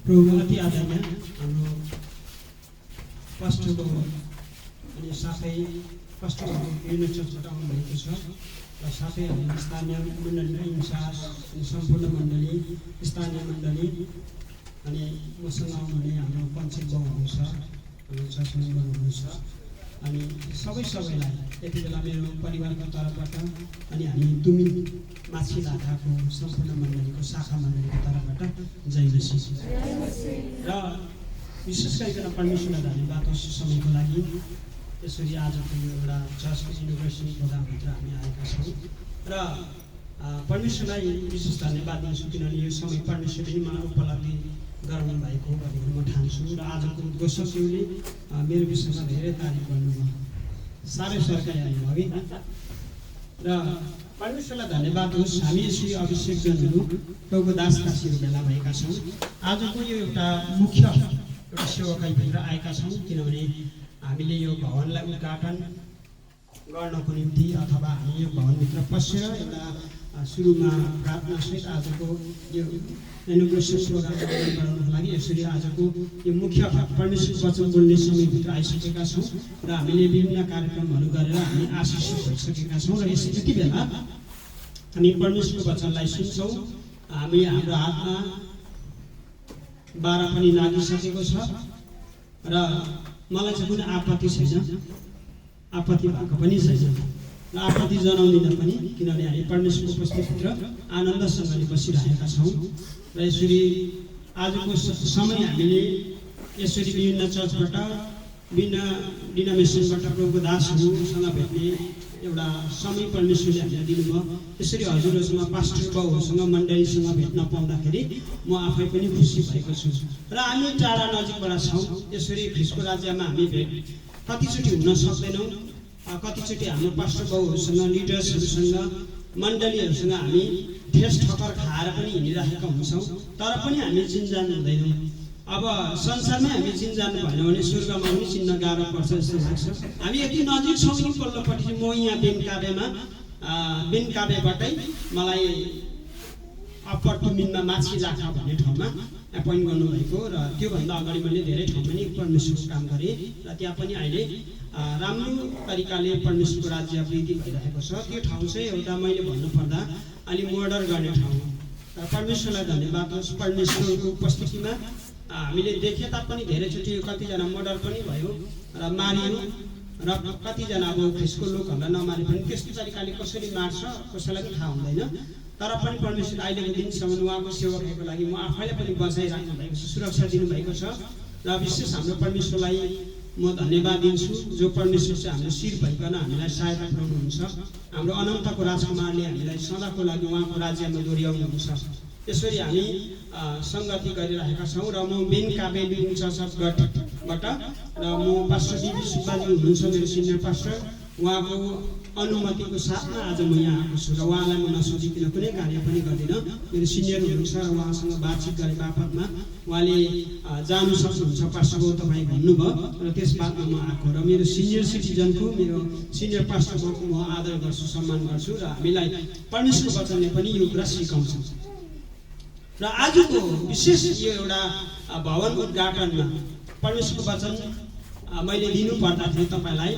प्रभुमा अति आदरणीय हाम्रो पास्टरको अनि साथै पास्टरको युनिट चर्चबाट आउनुभएको छ र साथै हामी स्थानीय मण्डलीका इन्चार्ज अनि सम्पूर्ण मण्डली स्थानीय मण्डली अनि मसँग आउनुहुने हाम्रो पञ्चायत बाउ हुनुहुन्छ हाम्रो चर्च मेम्बर हुनुहुन्छ अनि सबैलाई यति बेला मेरो परिवारको तर्फबाट अनि हामी दुमिन माछी लाटाको सम्पूर्ण मण्डलीको शाखा मण्डलीको तर्फबाट जय मसीह र विशेष गरिकन परमेश्वरलाई धन्यवाद होस् समयको लागि। त्यसरी आजको यो एउटा चर्चको इनोग्रेसन प्रोग्रामभित्र हामी आएका छौँ र परमेश्वरलाई विशेष धन्यवाद दिन्छु किनभने यो समय परमेश्वरले मलाई उपलब्धि गराउनु भएको भनेर म ठान्छु र आजको उद्घोषकज्यूले मेरो विषयमा धेरै तारिफ गर्नुभयो, साह्रै सरकारी आयो है र परमेश्वरलाई धन्यवाद होस्। हामी यसरी अभिषेकजनहरू प्रभुको दास दासीहरू भेला भएका छौँ। आजको यो एउटा मुख्य एउटा सेवाकाईभित्र आएका छौँ किनभने हामीले यो भवनलाई उद्घाटन गर्नको निम्ति अथवा हामी यो भवनभित्र पसेर एउटा सुरुमा प्रार्थनासहित आजको यो इनोग्रेसन प्रोग्राम गराउनको लागि यसरी आजको यो मुख्य परमेश्वरको वचन बोल्ने समयभित्र आइसकेका छौँ र हामीले विभिन्न कार्यक्रमहरू गरेर हामी आशिषित भइसकेका छौँ र यति बेला हामी परमेश्वरको वचनलाई सुन्छौँ। हामी हाम्रो हातमा 12 पनि नागिसकेको छ र मलाई चाहिँ कुनै आपत्ति छैन, आपत्ति भएको पनि छैन र आपत्ति जनाउँदिन पनि किनभने हामी परमेश्वरको उपस्थितिभित्र आनन्दसँगले बसिरहेका छौँ र यसरी आजको समय हामीले यसरी विभिन्न चर्चबाट विभिन्न डिनोमिनेसनबाट प्रभुको दासहरूसँग भेट्ने एउटा समय परमेश्वरले हामीलाई दिनुभयो। यसरी हजुरहरूसँग पास्टर बाउहरूसँग मण्डलीसँग भेट्न पाउँदाखेरि म आफै पनि खुसी भएको छु र हामी टाढा नजिकबाट छौँ। यसरी ख्रिस्टको राज्यमा हामी भेट कतिचोटि हुन सक्दैनौँ, कतिचोटि हाम्रो पास्टर बाउहरूसँग लिडर्सहरूसँग मण्डलीहरूसँग हामी ठेस ठक्कर खाएर पनि हिँडिरहेका हुन्छौँ तर पनि हामी चिन्जान हुँदैनौँ। अब संसारमै हामी चिन्जानु भएन भने स्वर्गमा पनि चिन्न गाह्रो पर्छ जस्तो लाग्छ। हामी यति नजिक छौँ कि पल्लोपट्टि चाहिँ म यहाँ बेनकाबेबाटै मलाई अप्पर टुमिनमा माछी लाटा भन्ने ठाउँमा एपोइन्ट गर्नुभएको र त्योभन्दा अगाडि मैले धेरै ठाउँमा नि परमेश्वरको काम गरेँ र त्यहाँ पनि अहिले राम्रो तरिकाले परमेश्वरको राज्य वृद्धि भइरहेको छ। त्यो ठाउँ चाहिँ एउटा मैले भन्नुपर्दा अलि मोर्डर गर्ने ठाउँ हो र परमेश्वरलाई धन्यवाद होस्। परमेश्वरको उपस्थितिमा हामीले देखे तापनि धेरैचोटि कतिजना मर्डर पनि भयो र मारियो र कतिजना अब ख्रिस्टको लोकहरूलाई नमारे पनि त्यस्तो तरिकाले कसरी मार्छ कसैलाई पनि थाहा हुँदैन तर पनि परमेश्वर अहिलेको दिनसम्म उहाँको सेवकहरूको लागि म आफैलाई पनि बचाइराख्नु भएको छ, सुरक्षा दिनुभएको छ र विशेष हाम्रो परमेश्वरलाई म धन्यवाद दिन्छु जो परमेश्वर चाहिँ हाम्रो शिर भइकन हामीलाई सहायता पुर्याउनुहुन्छ। हाम्रो अनन्तको राजकुमारले हामीलाई सदाको लागि उहाँको राज्यमा दोहोऱ्याउनुहुन्छ। यसरी हामी सङ्गति गरिरहेका छौँ र म बेनकाबे लुइङ चर्च अफ गडबाट र म पास्टर दिदी सुब्बाजी हुनुहुन्छ मेरो सिनियर पास्टर, उहाँको अनुमतिको साथमा आज म यहाँ आएको छु र उहाँलाई म नसोधिकन कुनै कार्य पनि गर्दिनँ। मेरो सिनियर हुनुहुन्छ र उहाँसँग बातचित गरे बापतमा उहाँले जानु सक्नुहुन्छ पास्टर बाबु तपाईँ भन्नुभयो र त्यस बादमा म आएको र मेरो सिनियर सिटिजनको मेरो सिनियर पास्टर बाबुको म आदर गर्छु, सम्मान गर्छु र हामीलाई परमेश्वरको वचनले पनि यो कुरा सिकाउँछ। र आजको विशेष यो एउटा भवन उद्घाटनमा परमेश्वरको वचन मैले दिनु पर्दाखेरि तपाईँलाई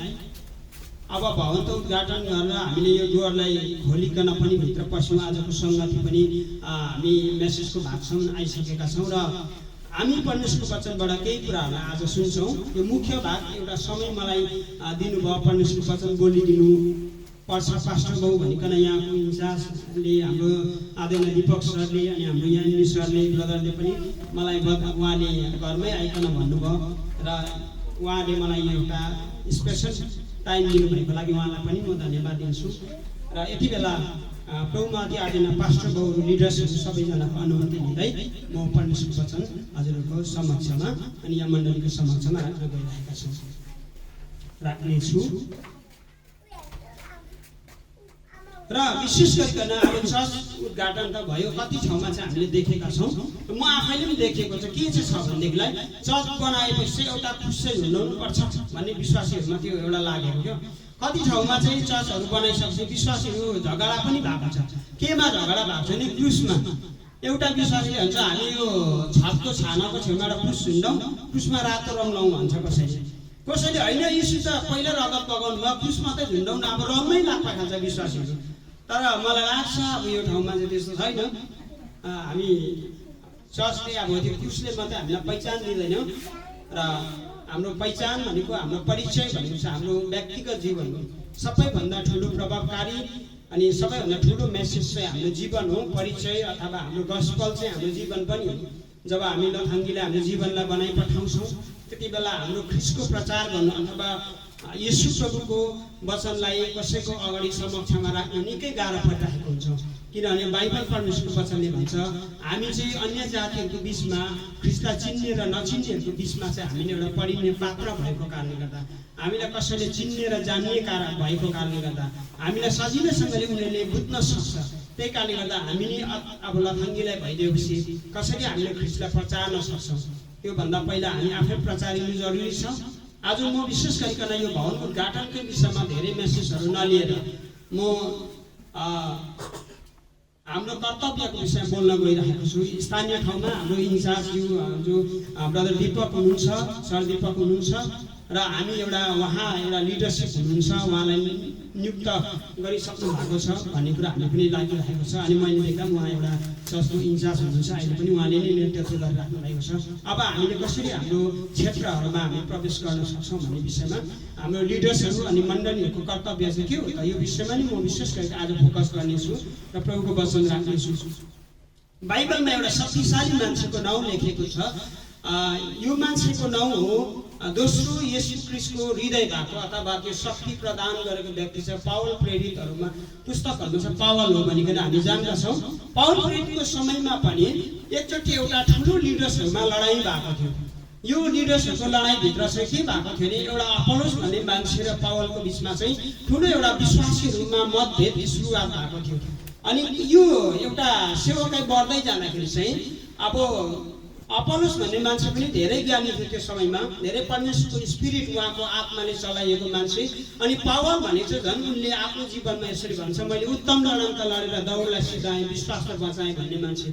अब भवन त उद्घाटन गरेर हामीले यो डोरलाई खोलिकन पनि भित्र पस्यौँ। आजको सङ्गति पनि हामी मेसेजको भागसम्म आइसकेका छौँ र हामी परमेश्वरको वचनबाट केही कुराहरूलाई आज सुन्छौँ। यो मुख्य भाग एउटा समय मलाई दिनुभयो, परमेश्वरको वचन बोलिदिनु पर्छ पास्टर बाउ भनिकन यहाँको इन्चार्जले हाम्रो आदरणीय दिपक सरले अनि हाम्रो यहाँ सरले ब्रदरले पनि मलाई उहाँले घरमै आइकन भन्नुभयो र उहाँले मलाई एउटा स्पेसल टाइम दिनुभएको लागि उहाँलाई पनि म धन्यवाद दिन्छु। र यति बेला प्रभुमा अति आदरणीय पास्टर बाउहरू लिडर्सहरू सबैजनाको अनुमति लिँदै म परमेश्वरको वचन हजुरहरूको समक्षमा अनि यहाँ मण्डलीको समक्षमा राख्न गइरहेका छौँ राख्नेछु। र विशेष गरिकन अब चर्च उद्घाटन त भयो, कति ठाउँमा चाहिँ हामीले देखेका छौँ, म आफैले पनि देखेको छ। के चाहिँ छ भनेदेखिलाई चर्च बनाएपछि एउटा खुसै हुनुपर्छ भन्ने विश्वासीहरूमा त्यो एउटा लागेको क्या। कति ठाउँमा चाहिँ चर्चहरू बनाइसक्छ, विश्वासीहरू झगडा पनि भएको छ। केमा झगडा भएको छ भने क्रुसमा। एउटा विश्वासीले भन्छ हामी यो छतको छानाको छेउमा एउटा क्रुस झुन्डौँ, क्रुसमा रातो रङ लाउँ भन्छ कसैले। कसैले होइन यीशु त पहिला रगत बगाउनु भयो, क्रुस मात्रै झुन्डौँ न, अब रङमै लाग्न खान्छ विश्वासीहरू। तर मलाई लाग्छ अब यो ठाउँमा चाहिँ त्यस्तो छैन। हामी चर्चले अब त्यो क्रुसले मात्रै हामीलाई पहिचान दिँदैनौँ र हाम्रो पहिचान भनेको, हाम्रो परिचय भनेको चाहिँ हाम्रो व्यक्तिगत जीवन हो। सबैभन्दा ठुलो प्रभावकारी अनि सबैभन्दा ठुलो मेसेज चाहिँ हाम्रो जीवन हो, परिचय अथवा हाम्रो गस्पल चाहिँ हाम्रो जीवन पनि हो। जब हामी लथाङ्गीले हाम्रो जीवनलाई बनाइ पठाउँछौँ त्यति बेला हाम्रो ख्रिस्टको प्रचार गर्नु अथवा येशू प्रभुको वचनलाई कसैको अगाडि समक्षमा राख्न निकै गाह्रो परिरहेको हुन्छ। किनभने बाइबल परमेश्वरको वचनले भन्छ हामी चाहिँ अन्य जातिहरूको बिचमा ख्रिस्टलाई चिन्ने र नचिन्नेहरूको बिचमा चाहिँ हामीले एउटा पढिने पात्र भएको कारणले गर्दा, हामीलाई कसैले चिन्ने र जान्ने कारण भएको कारणले गर्दा हामीलाई सजिलैसँगले उनीहरूले बुझ्न सक्छ। त्यही कारणले गर्दा हामीले अब लथाङ्गीलाई भइदिएपछि कसरी हामीले ख्रिस्टलाई प्रचार्न सक्छौँ, त्योभन्दा पहिला हामी आफै प्रचारिनु जरुरी छ। आज म विशेष गरिकन यो भवनको उद्घाटनकै विषयमा धेरै मेसेजहरू नलिएर म हाम्रो कर्तव्यको विषयमा बोल्न गइरहेको छु। स्थानीय ठाउँमा हाम्रो इन्चार्ज जो ब्रदर दीपक हुनुहुन्छ, सर दीपक हुनुहुन्छ र हामी उहाँ एउटा लिडरसिप हुनुहुन्छ, उहाँलाई नियुक्त गरिसक्नु भएको छ भन्ने कुरा हामी पनि लागिरहेको छ। अनि मैले देख्दा उहाँ एउटा चर्चको इन्चार्ज हुनुहुन्छ, अहिले पनि उहाँले नै नेतृत्व गरिराख्नु भएको छ। अब हामीले कसरी हाम्रो क्षेत्रहरूमा हामी प्रवेश गर्न सक्छौँ भन्ने विषयमा हाम्रो लिडर्सहरू अनि मण्डलीहरूको कर्तव्य चाहिँ के हो त, यो विषयमा नि म विशेष गरी आज फोकस गर्नेछु र प्रभुको वचन राख्नेछु। बाइबलमा एउटा शक्तिशाली मान्छेको नाउँ लेखेको छ। यो मान्छेको नाउँ हो दोस्रो येशू ख्रिस्टको हृदय भएको अथवा त्यो शक्ति प्रदान गरेको व्यक्ति छ। पावल प्रेरितहरूमा पुस्तकहरूमा छ पावल हो भनिकन हामी जान्दछौँ। पावल प्रेरितको समयमा पनि एकचोटि एउटा ठुलो लिडर्सहरूमा लडाइँ भएको थियो। यो लिडर्सहरूको लडाइँभित्र चाहिँ के भएको थियो भने एउटा अपोलोस भन्ने मान्छे र पावलको बिचमा चाहिँ ठुलो एउटा विश्वासीहरूमा मतभेद सुरुवात भएको थियो। अनि यो एउटा सेवकाई बढ्दै जाँदाखेरि चाहिँ अब अपोलोस भन्ने मान्छे पनि धेरै ज्ञानी थियो त्यो समयमा, धेरै परमेश्वरको स्पिरिट उहाँको आत्माले चलाइएको मान्छे। अनि पावल भने चाहिँ झन् उनले आफ्नो जीवनमा यसरी भन्छ मैले उत्तम लडाइँ लडेर दौडलाई सिधाएँ, विश्वासलाई बचाएँ भन्ने मान्छे।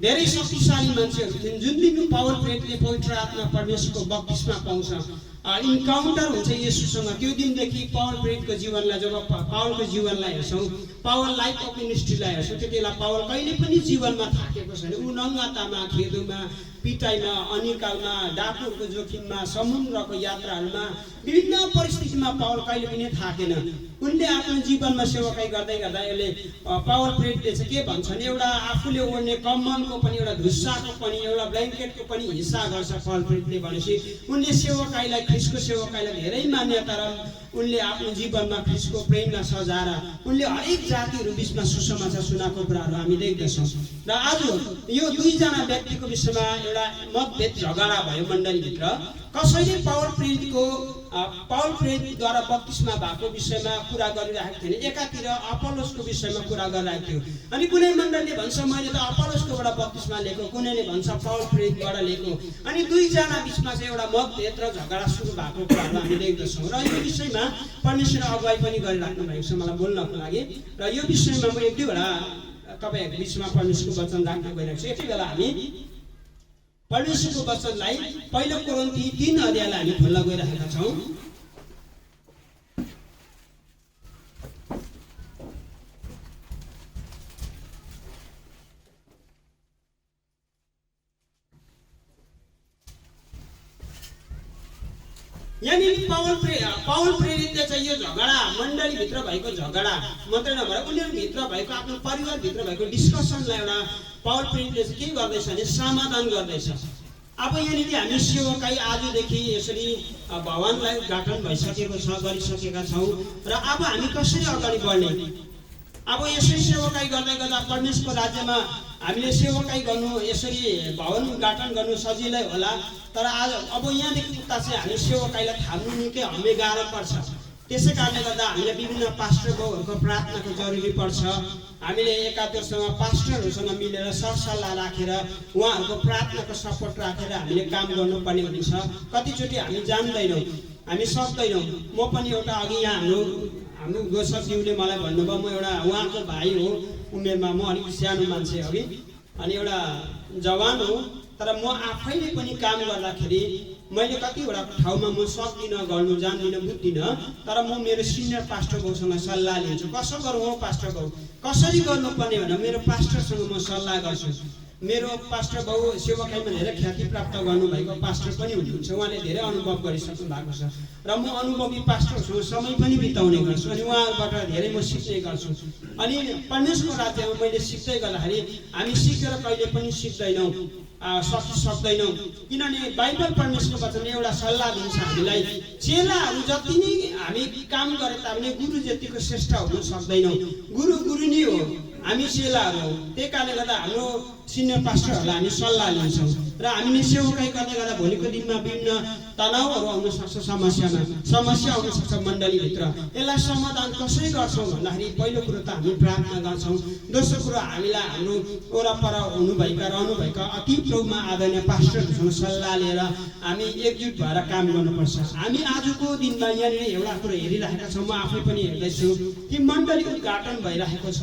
धेरै शक्तिशाली मान्छेहरू थिए। जुन दिन पावल प्रेरितले पवित्र आत्मा परमेश्वरको बक्तिस्मा पाउँछ, इन्काउन्टर हुन्छ येशूसँग, त्यो दिनदेखि पावल प्रेरितको जीवनलाई जब पावलको जीवनलाई हेर्छौँ, पावल लाइफ अफ मिनिस्ट्रीलाई हेर्छौँ, त्यति बेला पावल कहिले पनि जीवनमा थाकेको छैन। ऊ नङ्गातामा, खेदोमा, पिटाइमा, अनिकालमा, डाकुहरूको जोखिममा, समुद्रको यात्राहरूमा, विभिन्न परिस्थितिमा पावल कहिले पनि थाकेन। उनले आफ्नो जीवनमा सेवाकाई गर्दै गर्दा यसले पावल प्रेरितले चाहिँ के भन्छ भने एउटा आफूले ओढ्ने कम्मलको पनि, एउटा धुस्साको पनि, एउटा ब्ल्याङ्केटको पनि हिस्सा गर्छ पावल प्रेरितले भनेपछि उनले सेवाकाईलाई, ख्रिस्टको सेवाकाईलाई धेरै मान्यता र उनले आफ्नो जीवनमा ख्रिस्टको प्रेमलाई सजाएर उनले हरेक जातिहरू बिचमा सुसमाचार सुनाएको कुराहरू हामी देख्दछौँ। र आज यो दुईजना व्यक्तिको विषयमा एउटा मतभेद झगडा भयो मण्डलीभित्र। कसैले पावल प्रेरितद्वारा बत्तिस्मा भएको विषयमा कुरा गरिरहेको थिएन, एकातिर अपोलोसको विषयमा कुरा गरिरहेको थियो। अनि कुनै मण्डलीले भन्छ मैले त अपोलोसकोबाट बत्तिस्मा लिएको, कुनैले भन्छ पावल प्रेरितबाट लिएको। अनि दुईजना बिचमा चाहिँ एउटा मतभेद र झगडा सुरु भएको कुराहरू हामी देख्दछौँ। र यो विषयमा परमेश्वर अगुवाई पनि गरिराख्नु भएको छ मलाई बोल्नको लागि। र यो विषयमा म एक दुईवटा तपाईँहरूको बिचमा परमेश्वरको वचन राख्न गइरहेको छु। यति बेला हामी परमेश्वरको वचनलाई पहिलो कोरिन्थी 3 अध्यायलाई हामी खोल्न गइरहेका छौँ। यहाँनिर पावल प्रेरितले चाहिँ यो झगडा मण्डलीभित्र भएको झगडा मात्रै नभएर उनीहरूभित्र भएको आफ्नो परिवारभित्र भएको डिस्कसनलाई एउटा पावल प्रेरितले चाहिँ के गर्दैछ भने समाधान गर्दैछ। अब यहाँनिर हामी सेवकाई आजदेखि यसरी भवनलाई उद्घाटन भइसकेको छ, गरिसकेका छौँ र अब हामी कसरी अगाडि बढ्ने। अब यसरी सेवकाई गर्दै गर्दा परमेश्वरको राज्यमा हामीले सेवकाई गर्नु, यसरी भवन उद्घाटन गर्नु सजिलै होला, तर आज अब यहाँदेखि उता चाहिँ हामी सेवकाईलाई थाम्नु निकै हमें गाह्रो पर्छ। त्यसै कारणले गर्दा हामीलाई विभिन्न पास्टर बाउहरूको प्रार्थनाको जरुरी पर्छ। हामीले एकातिर पास्टरहरूसँग मिलेर सरसल्लाह राखेर उहाँहरूको प्रार्थनाको सपोर्ट राखेर हामीले काम गर्नुपर्ने हुन्छ। कतिचोटि हामी जान्दैनौँ हामी सक्दैनौँ। म पनि एउटा अघि यहाँ हाम्रो गोसकज्यूले मलाई भन्नुभयो, म एउटा उहाँको भाइ हो उमेरमा, म अलिक सानो मान्छे अघि, अनि एउटा जवान हो, तर म आफैले पनि काम गर्दाखेरि मैले कतिवटा ठाउँमा म सक्दिनँ, गर्नु जान्दिनँ, बुझ्दिनँ, तर म मेरो सिनियर पास्टर बाउसँग सल्लाह लिन्छु। कसो गरौँ हो पास्टर बाउ, कसरी गर्नुपर्ने भनेर मेरो पास्टरसँग म सल्लाह गर्छु। मेरो पास्टर बाउ सेवाकाईमा धेरै ख्याति प्राप्त गर्नुभएको पास्टर पनि हुनुहुन्छ, उहाँले धेरै अनुभव गरिसक्नु भएको छ र म अनुभवी पास्टरसँग समय पनि बिताउने गर्छु अनि उहाँबाट धेरै म सिक्ने गर्छु। अनि परमेश्वरको राज्यमा मैले सिक्दै गर्दाखेरि हामी सिकेर कहिले पनि सिक्दैनौँ, सक्दैनौँ, किनभने बाइबल परमेश्वरको वचनले एउटा सल्लाह दिन्छ हामीलाई, चेलाहरू जति नै हामी काम गरे तापनि गुरु जतिको श्रेष्ठ हुन सक्दैनौँ। गुरु गुरु नै हो, हामी चेलाहरू हौ। त्यही कारणले गर्दा हाम्रो सिनियर पास्टरहरूलाई हामी सल्लाह लिन्छौँ र हामीले सेवाकाई गर्दै गर्दा भोलिको दिनमा विभिन्न तनावहरू आउन सक्छ, समस्या आउन सक्छ मण्डलीभित्र। यसलाई समाधान कसरी गर्छौँ भन्दाखेरि पहिलो कुरो त हामी प्रार्थना गर्छौँ, दोस्रो कुरो हामीलाई हाम्रो वरपर हुनुभएका रहनुभएका अति प्रभुमा आदरणीय पास्टरहरूसँग सल्लाह लिएर हामी एकजुट भएर काम गर्नुपर्छ। हामी आजको दिनमा यहाँनिर एउटा कुरो हेरिरहेका छौँ, म आफै पनि हेर्दैछु कि मण्डली उद्घाटन भइरहेको छ।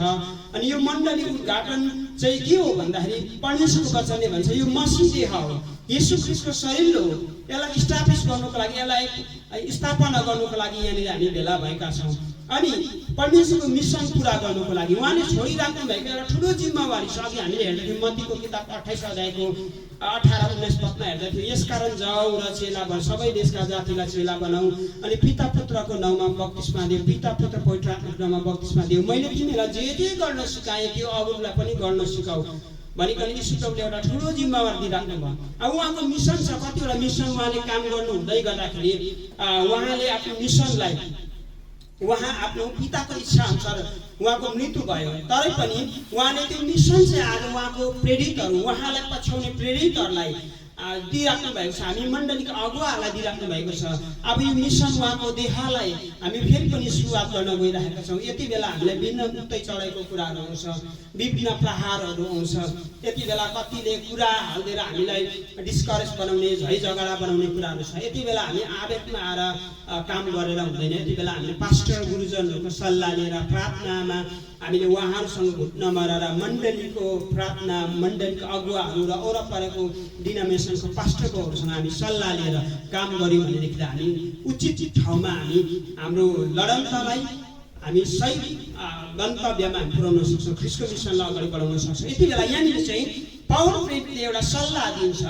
अनि यो मण्डली उद्घाटन चाहिँ के हो भन्दाखेरि परमेश्वरको वचनले भन्छ यो मसीह देह हो, येशू ख्रीष्टको शरीर हो। यसलाई स्टाब्लिस गर्नुको लागि, यसलाई स्थापना गर्नुको लागि यहाँनिर हामी भेला भएका छौँ। अनि परमेश्वरको मिसन पुरा गर्नुको लागि उहाँले छोडिराख्नु भएको एउटा ठुलो जिम्मेवारी छ। अघि हामीले हेर्दैथ्यौँ मत्तीको किताब 28 अध्यायको 18-19 पदमा हेर्दैथ्यौँ, यसकारण जाऊ र चेला बन, सबै देशका जातिलाई चेला बनाऊ अनि पिता पुत्रको नाउँमा बप्तिस्मा देऊ, पिता पुत्र पवित्र आत्माको नाउँमा बप्तिस्मा देऊ, मैले तिमीलाई जे जे गर्न सिकाएँ त्यो अरूलाई पनि गर्न सिकाऊ भनिकन यीशु प्रभुले एउटा ठुलो जिम्मेवारी दिइराख्नु भयो। अब उहाँको मिसन छ, कतिवटा मिसन उहाँले काम गर्नु हुँदै गर्दाखेरि उहाँले आफ्नो मिसनलाई, उहाँ आफ्नो पिताको इच्छा अनुसार उहाँको मृत्यु भयो, तरै पनि उहाँले त्यो मिसन चाहिँ आज उहाँको प्रेरितहरू, उहाँलाई पछ्याउने प्रेरितहरूलाई दिइराख्नु भएको छ, हामी मण्डलीका अगुवाहरूलाई दिइराख्नु भएको छ। अब यो मिसन उहाँको देहलाई हामी फेरि पनि सुरुवात गर्न गइरहेका छौँ। यति बेला हामीलाई विभिन्न उत्तै चढाइको कुराहरू आउँछ, विभिन्न प्रहारहरू आउँछ, यति बेला कतिले कुरा हालिदिएर हामीलाई डिस्करेज बनाउने, झै झगडा बनाउने कुराहरू छ। यति बेला हामी आवेगमा आएर काम गरेर हुँदैन, यति बेला हामीले पास्टर गुरुजनहरूको सल्लाह लिएर प्रार्थनामा हामीले उहाँहरूसँग घुट्नमा रहेर मण्डलीको प्रार्थना, मण्डलीको अगुवाहरू र वरपरको डिनोमिनेसनको पास्टरकोहरूसँग हामी सल्लाह लिएर काम गऱ्यौँ भनेदेखि हामी उचित ठाउँमा हामी हाम्रो लडन्तलाई हामी सही गन्तव्यमा हामी पुर्याउन सक्छौँ, ख्रीष्टको मिसनलाई अगाडि बढाउन सक्छौँ। यति बेला यहाँनिर चाहिँ पौल प्रेरितले एउटा सल्लाह दिन्छ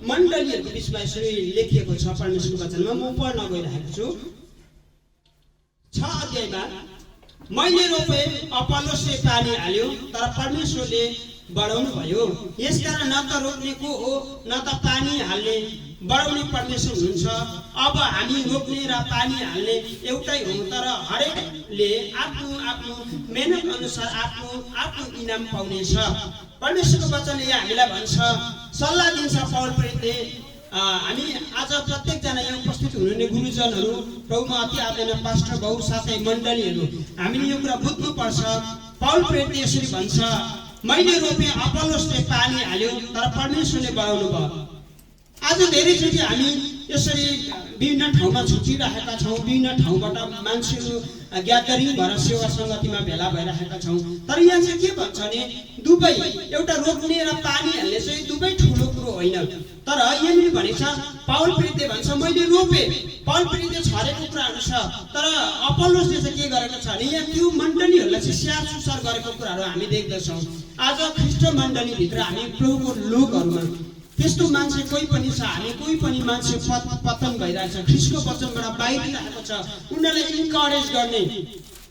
मण्डलीहरूको बिचमा, यसरी लेखिएको छ परमेश्वरको वचनमा। म पढ्न गइरहेको छु 6 अध्यायमा, मैले रोपे अपोलोसले पानी हाल्यो तर परमेश्वरले बढाउनु भयो, यसकारण न त रोप्नेको हो न त पानी हाल्ने, बढाउने परमेश्वर हुनुहुन्छ। अब हामी रोप्ने र पानी हाल्ने एउटै हो, तर हरेकले आफ्नो आफ्नो मेहनत अनुसार आफ्नो आफ्नो इनाम पाउनेछ। परमेश्वरको वचनले हामीलाई भन्छ, सल्लाह दिन्छ पौल प्रेरितले। हामी आज प्रत्येकजना यहाँ उपस्थित हुनुहुने गुरुजनहरू, प्रभुमा अति आदरणीय पास्टर बाउ साथै मण्डलीहरू, हामीले यो कुरा बुझ्नुपर्छ। पौल प्रेरितले यसरी भन्छ, मैले रोपे अपोलोसले पानी हाल्यो तर परमेश्वरले बढाउनु भयो। आज धेरैचोटि हामी यसरी विभिन्न ठाउँमा छुटिरहेका छौँ, विभिन्न ठाउँबाट मान्छेहरू ग्यादरिङ भएर सेवा सङ्गतिमा भेला भइरहेका छौँ। तर यहाँ चाहिँ के भन्छ भने दुवै, एउटा रोप्ने र पानी हाल्ने चाहिँ दुवै ठुलो कुरो होइन। तर यहाँनिर भनेको छ, पौल प्रेरितले भन्छ मैले रोपे, पौल प्रेरितले छरेको कुराहरू छ, तर अपोलोसले चाहिँ के गरेको छ भने यहाँ त्यो मण्डलीहरूलाई चाहिँ स्याहार सुसार गरेको कुराहरू हामी देख्दछौँ। आज ख्रीष्ट मण्डलीभित्र हामी प्रभुको लोकहरूमा त्यस्तो मान्छे कोही पनि छ, हामी कोही पनि मान्छे पतन भइरहेछ, ख्रीष्टको वचनबाट बाहिरिरहेको छ, उनीहरूलाई इन्करेज गर्ने,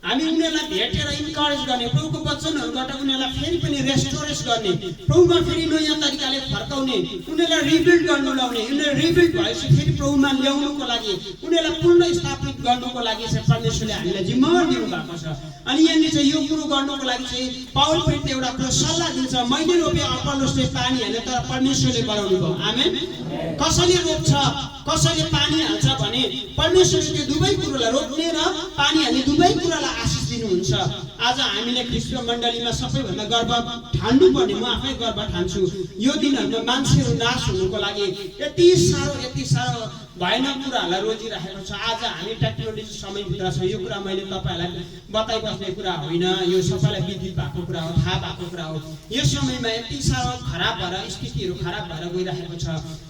हामी उनीहरूलाई भेटेर इन्करेज गर्ने, प्रभुको वचनहरूबाट उनीहरूलाई फेरि पनि रेस्टोरेट गर्ने, प्रभुमा फेरि नयाँ तरिकाले फर्काउने, उनीहरूलाई रिबिल्ड गर्नु लाउने, उनीहरू रिबिल्ड भएपछि फेरि प्रभुमा ल्याउनुको लागि, उनीहरूलाई पुनः स्थापित गर्नुको लागि चाहिँ परमेश्वरले हामीलाई जिम्मेवार दिनुभएको छ। अनि यहाँनिर चाहिँ यो कुरो गर्नुको लागि चाहिँ पौल प्रेरितले एउटा कुरो सल्लाह दिन्छ, मैले रोपे अपोलोसले पानी हाल्यो तर परमेश्वरले बढाउनु भयो। आमेन। कसैले रोप्छ, कसैले पानी हाल्छ भने परमेश्वरले त्यो दुवै कुरोलाई, रोप्ने र पानी हाल्ने दुवै कुरालाई आशिष दिन दिनुहुन्छ। आज हामीले ख्रीष्ट मण्डलीमा सबैभन्दा गर्व ठान्नु पर्ने, म आफै गर्व ठान्छु, यो दिनहरुमा मान्छेहरू नाश हुनुको लागि यति सारो भयानक कुराहरूलाई रोजिरहेको छ। आज हामी टेक्नोलोजी समयभित्र छ। यो कुरा मैले तपाईहरुलाई बताइबस्ने कुरा होइन, यो सबैलाई विदित भएको कुरा हो, थाहा भएको कुरा हो। यो समयमा यति सारो खराब भएर स्थितिहरू खराब भएर गइरहेको छ।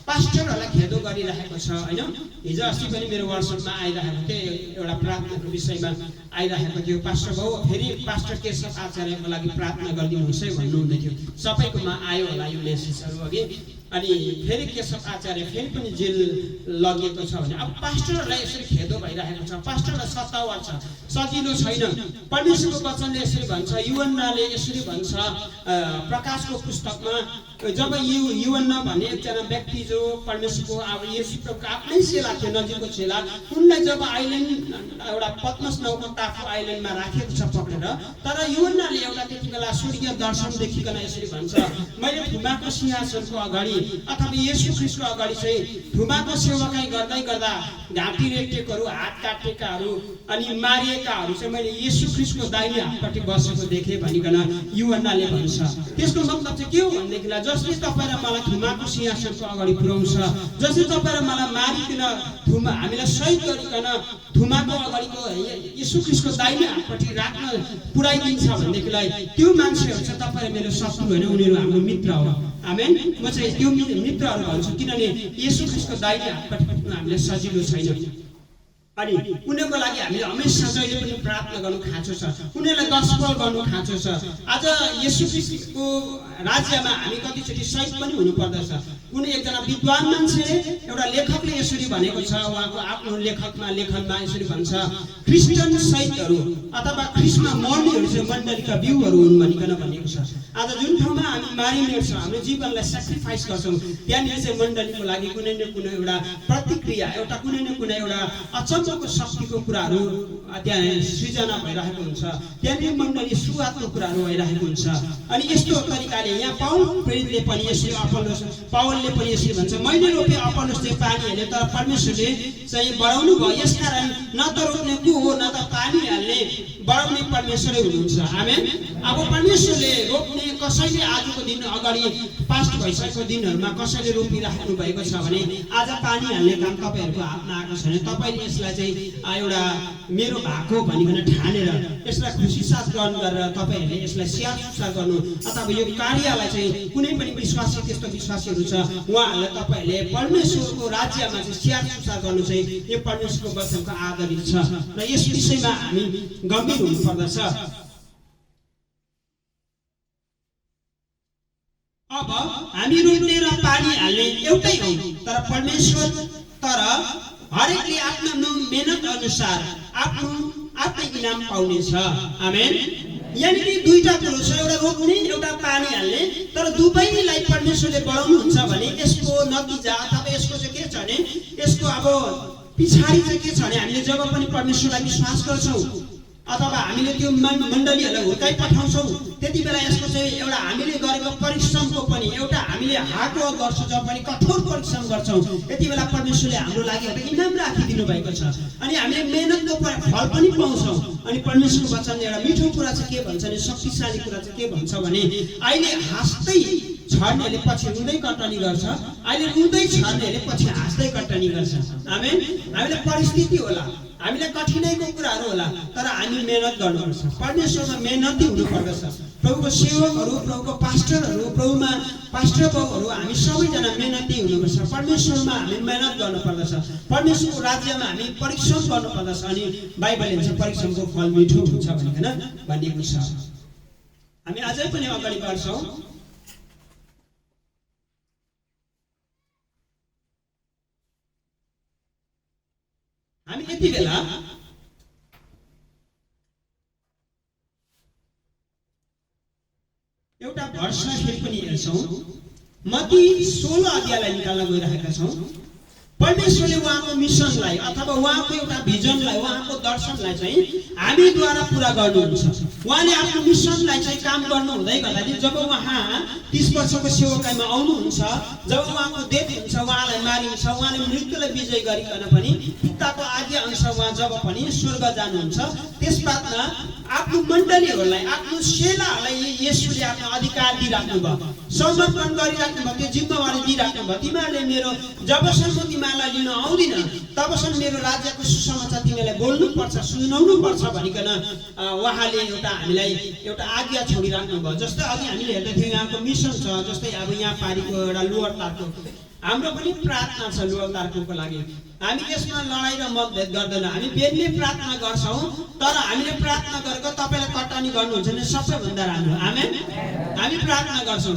पास्टरहरूलाई खेदो गरिरहेको छ हैन। हिजो अस्ति पनि मेरो वर्कसपमा आइरहेको थिए, एउटा प्रार्थनाको विषयमा आइरहेको थियो। पास्टर बाउ फेरि पास्टर केशव आचार्यको लागि प्रार्थना गरिदिनुहोस् है भन्नुहुँदै थियो। सबैकोमा आयो होला यो मेसेजहरू अघि। अनि फेरि केशव आचार्य फेरि पनि जेल लगिएको छ भने अब पास्टरहरूलाई यसरी खेदो भइरहेको छ। पास्टरलाई सत्तावर छ, सजिलो छैन। परमेश्वरको वचनले यसरी भन्छ, युहन्नाले यसरी भन्छ प्रकाशको पुस्तकमा, जब युहन्ना भन्ने एकजना व्यक्ति जो परमेश्वरको अब येशू प्रभुको आफ्नै चेला थियो, नजिकको चेला, उनलाई जब आइल्यान्ड एउटा पद्मस नाउँको टापु आइल्यान्डमा राखेको छ पक्रेर, तर युहन्नाले एउटा त्यति बेला स्वर्गीय दर्शन देखिकन यसरी भन्छ, मैले थुमाको सिंहासनको अगाडि अथवा येशू ख्रीष्टको अगाडि चाहिँ थुमाको सेवाकाई गर्दै गर्दा घाँटी रेटेकोहरू, हात काटेकाहरू अनि मारिएकाहरू चाहिँ मैले येशू ख्रीष्टको दाहिने हातपट्टि बसेको देखेँ भनिकन युहन्नाले भन्छ। त्यसको मतलब चाहिँ के हो भनेदेखिलाई जसले तपाईँ र मलाई थुमाको सिंहासनको अगाडि पुर्याउँछ, जसले तपाईँ र मलाई मारिकन हामीलाई शहीद गरिकन थुमाको अगाडिको येशू ख्रीष्टको दाहिने हातपट्टि राख्न पुर्याइदिन्छ भनेदेखिलाई त्यो मान्छेहरू चाहिँ तपाईँ र मेरो शत्रु होइन, उनीहरू हाम्रो मित्र हो। आमेन। म चाहिँ त्यो मित्रहरू भन्छु, किनभने येशू ख्रीष्टको दाहिने हातपट्टि पुग्न हामीले सजिलो छैन। अनि उनीहरूको लागि हामीले हमेसा जहिले पनि प्रार्थना गर्नु खाँचो छ, उनीहरूलाई गस्पल गर्नु खाँचो छ। आज येशू ख्रीष्टको राज्यमा हामी कतिचोटि शहीद पनि हुनु पर्दछ। कुनै एकजना विद्वान मान्छेले, एउटा लेखकले यसरी भनेको छ, उहाँको आफ्नो लेखनमा यसरी भन्छ, क्रिस्चियन शहीदहरू अथवा ख्रीष्टमा मर्नेहरू चाहिँ मण्डलीका बिउहरू हुन् भनिकन भनेको छ। आज जुन ठाउँमा हामी मारिनेछौँ, हाम्रो जीवनलाई सेक्रिफाइस गर्छौँ, त्यहाँनिर चाहिँ मण्डलीको लागि कुनै न कुनै एउटा प्रतिक्रिया, एउटा कुनै न कुनै एउटा अचम्मको शक्तिको कुराहरू त्यहाँ सृजना भइरहेको हुन्छ। त्यहाँनिर मण्डली सुवादको कुराहरू भइरहेको हुन्छ। अनि यस्तो तरिकाले यहाँ पाउल प्रेरितले पनि यसरी पावलले पनि यसरी भन्छ, मैले रोपे अपोलोसले पानी हाले, तर परमेश्वरले चाहिँ बढाउनु भयो। यसकारण न त रोप्ने को हो, न त पानी हाल्ने, बढाउने परमेश्वरै हुनुहुन्छ। आमेन। अब परमेश्वरले रोप्ने, कसैले आजको दिन अगाडि पास्ट भइसकेको दिनहरूमा कसैले रोपिराख्नु भएको छ भने आज पानी हाल्ने काम तपाईँहरूको हातमा आएको छैन। तपाईँले यसलाई चाहिँ एउटा मेरो भएको भनिकन ठानेर यसलाई खुसीसाथ ग्रहण गरेर तपाईँहरूले यसलाई स्याहार सुसार गर्नु, अथवा यो कार्यलाई चाहिँ कुनै पनि विश्वासी, त्यस्तो विश्वासीहरू छ, उहाँहरूलाई तपाईँहरूले परमेश्वरको राज्यमा चाहिँ स्याहार सुसार गर्नु चाहिँ यो परमेश्वरको वचनको आधारित छ र यस विषयमा हामी गम्भीर हुनुपर्दछ। अब हामी रोप्ने र पानी हाल्ने एउटै हो, तर परमेश्वर हरेकले आफ्नो मेहनत अनुसार आफ्नै इनाम पाउनेछ। आमेन। यानी दुईटा कुरो छ, एउटा रोप्ने, एउटा पानी हाल्ने, तर दुवैलाई परमेश्वरले बढाउनुहुन्छ भने यसको नतिजा अथवा यसको चाहिँ के छ भने, यसको अब पछाडि चाहिँ के छ भने, हामीले जब पनि परमेश्वरलाई विश्वास गर्छौँ अथवा हामीले त्यो मण्डलीहरूलाई हुर्काइ पठाउँछौँ, त्यति बेला यसको चाहिँ एउटा हामीले गरेको परिश्रमको पनि एउटा हामीले हार्ड वर्क गर्छौँ, जब पनि कठोर परिश्रम गर्छौँ, त्यति बेला परमेश्वरले हाम्रो लागि एउटा इनाम राखिदिनु भएको छ। अनि हामीले मेहनतको फल पनि पाउँछौँ। अनि परमेश्वरको वचनले एउटा मिठो कुरा चाहिँ के भन्छ भने, शक्तिशाली कुरा चाहिँ के भन्छ भने, अहिले हाँस्दै छर्नेले पछि रुँदै कटनी गर्छ, अहिले रुँदै छर्नेले पछि हाँस्दै कटनी गर्छ। आमेन। हामीले परिस्थिति होला, हामीलाई कठिनाइको कुराहरू होला, तर हामी मेहनत गर्नुपर्छ। परमेश्वरमा मेहनती हुनुपर्दछ। प्रभुको सेवकहरू, प्रभुको पास्टरहरू, प्रभुमा पास्टर बाबुहरू, हामी सबैजना मेहनती हुनुपर्छ। परमेश्वरमा हामी मेहनत गर्नुपर्दछ। परमेश्वरको राज्यमा हामी परिश्रम गर्नुपर्दछ। अनि बाइबलले भन्छ परिश्रमको फल मिठो हुन्छ भनिकन भनिएको छ। हामी अझै पनि अगाडि बढ्छौँ। हामी यति बेला एउटा भर्स फेरि पनि हेर्छौँ। मत्ती 16 अध्यायलाई निकाल्न गइरहेका छौँ। परमेश्वरले उहाँको मिसनलाई अथवा उहाँको एउटा भिजनलाई, उहाँको दर्शनलाई चाहिँ हामीद्वारा पुरा गर्नुहुन्छ। उहाँले आफ्नो मिसनलाई चाहिँ काम गर्नु हुँदै गर्दाखेरि जब उहाँ 30 वर्षको सेवकाईमा आउनुहुन्छ, जब उहाँको डेथ हुन्छ, उहाँलाई मारिन्छ, उहाँले मृत्युलाई विजय गरिकन पनि पिताको आज्ञा अनुसार उहाँ जब पनि स्वर्ग जानुहुन्छ, त्यसबादमा आफ्नो मण्डलीहरूलाई आफ्नो सेनाहरूलाई येशूले आफ्नो अधिकार दिइराख्नु भयो, समर्पण गरिराख्नु भयो, त्यो जिम्मेवारी दिइराख्नु भयो। तिमीहरूले मेरो जबसम्म तिमीहरूलाई लिन आउँदिन तबसम्म मेरो राज्यको सुसमाचार तिमीलाई बोल्नुपर्छ, सुनाउनु पर्छ भनिकन उहाँले हामीलाई एउटा आज्ञा छोडिराख्नु भयो। जस्तै अघि हामीले हेर्दै थियौँ यहाँको मिसन छ, जस्तै अब यहाँ पारीको एउटा लोवर तारको हाम्रो पनि प्रार्थना छ लोवर तारको लागि। हामी त्यसमा लडाइँ र मतभेद गर्दैन, हामी बेग्लै प्रार्थना गर्छौँ, तर हामीले प्रार्थना गरेको तपाईँलाई कटानी गर्नुहुन्छ भने सबैभन्दा राम्रो। आमेन। हामी प्रार्थना गर्छौँ,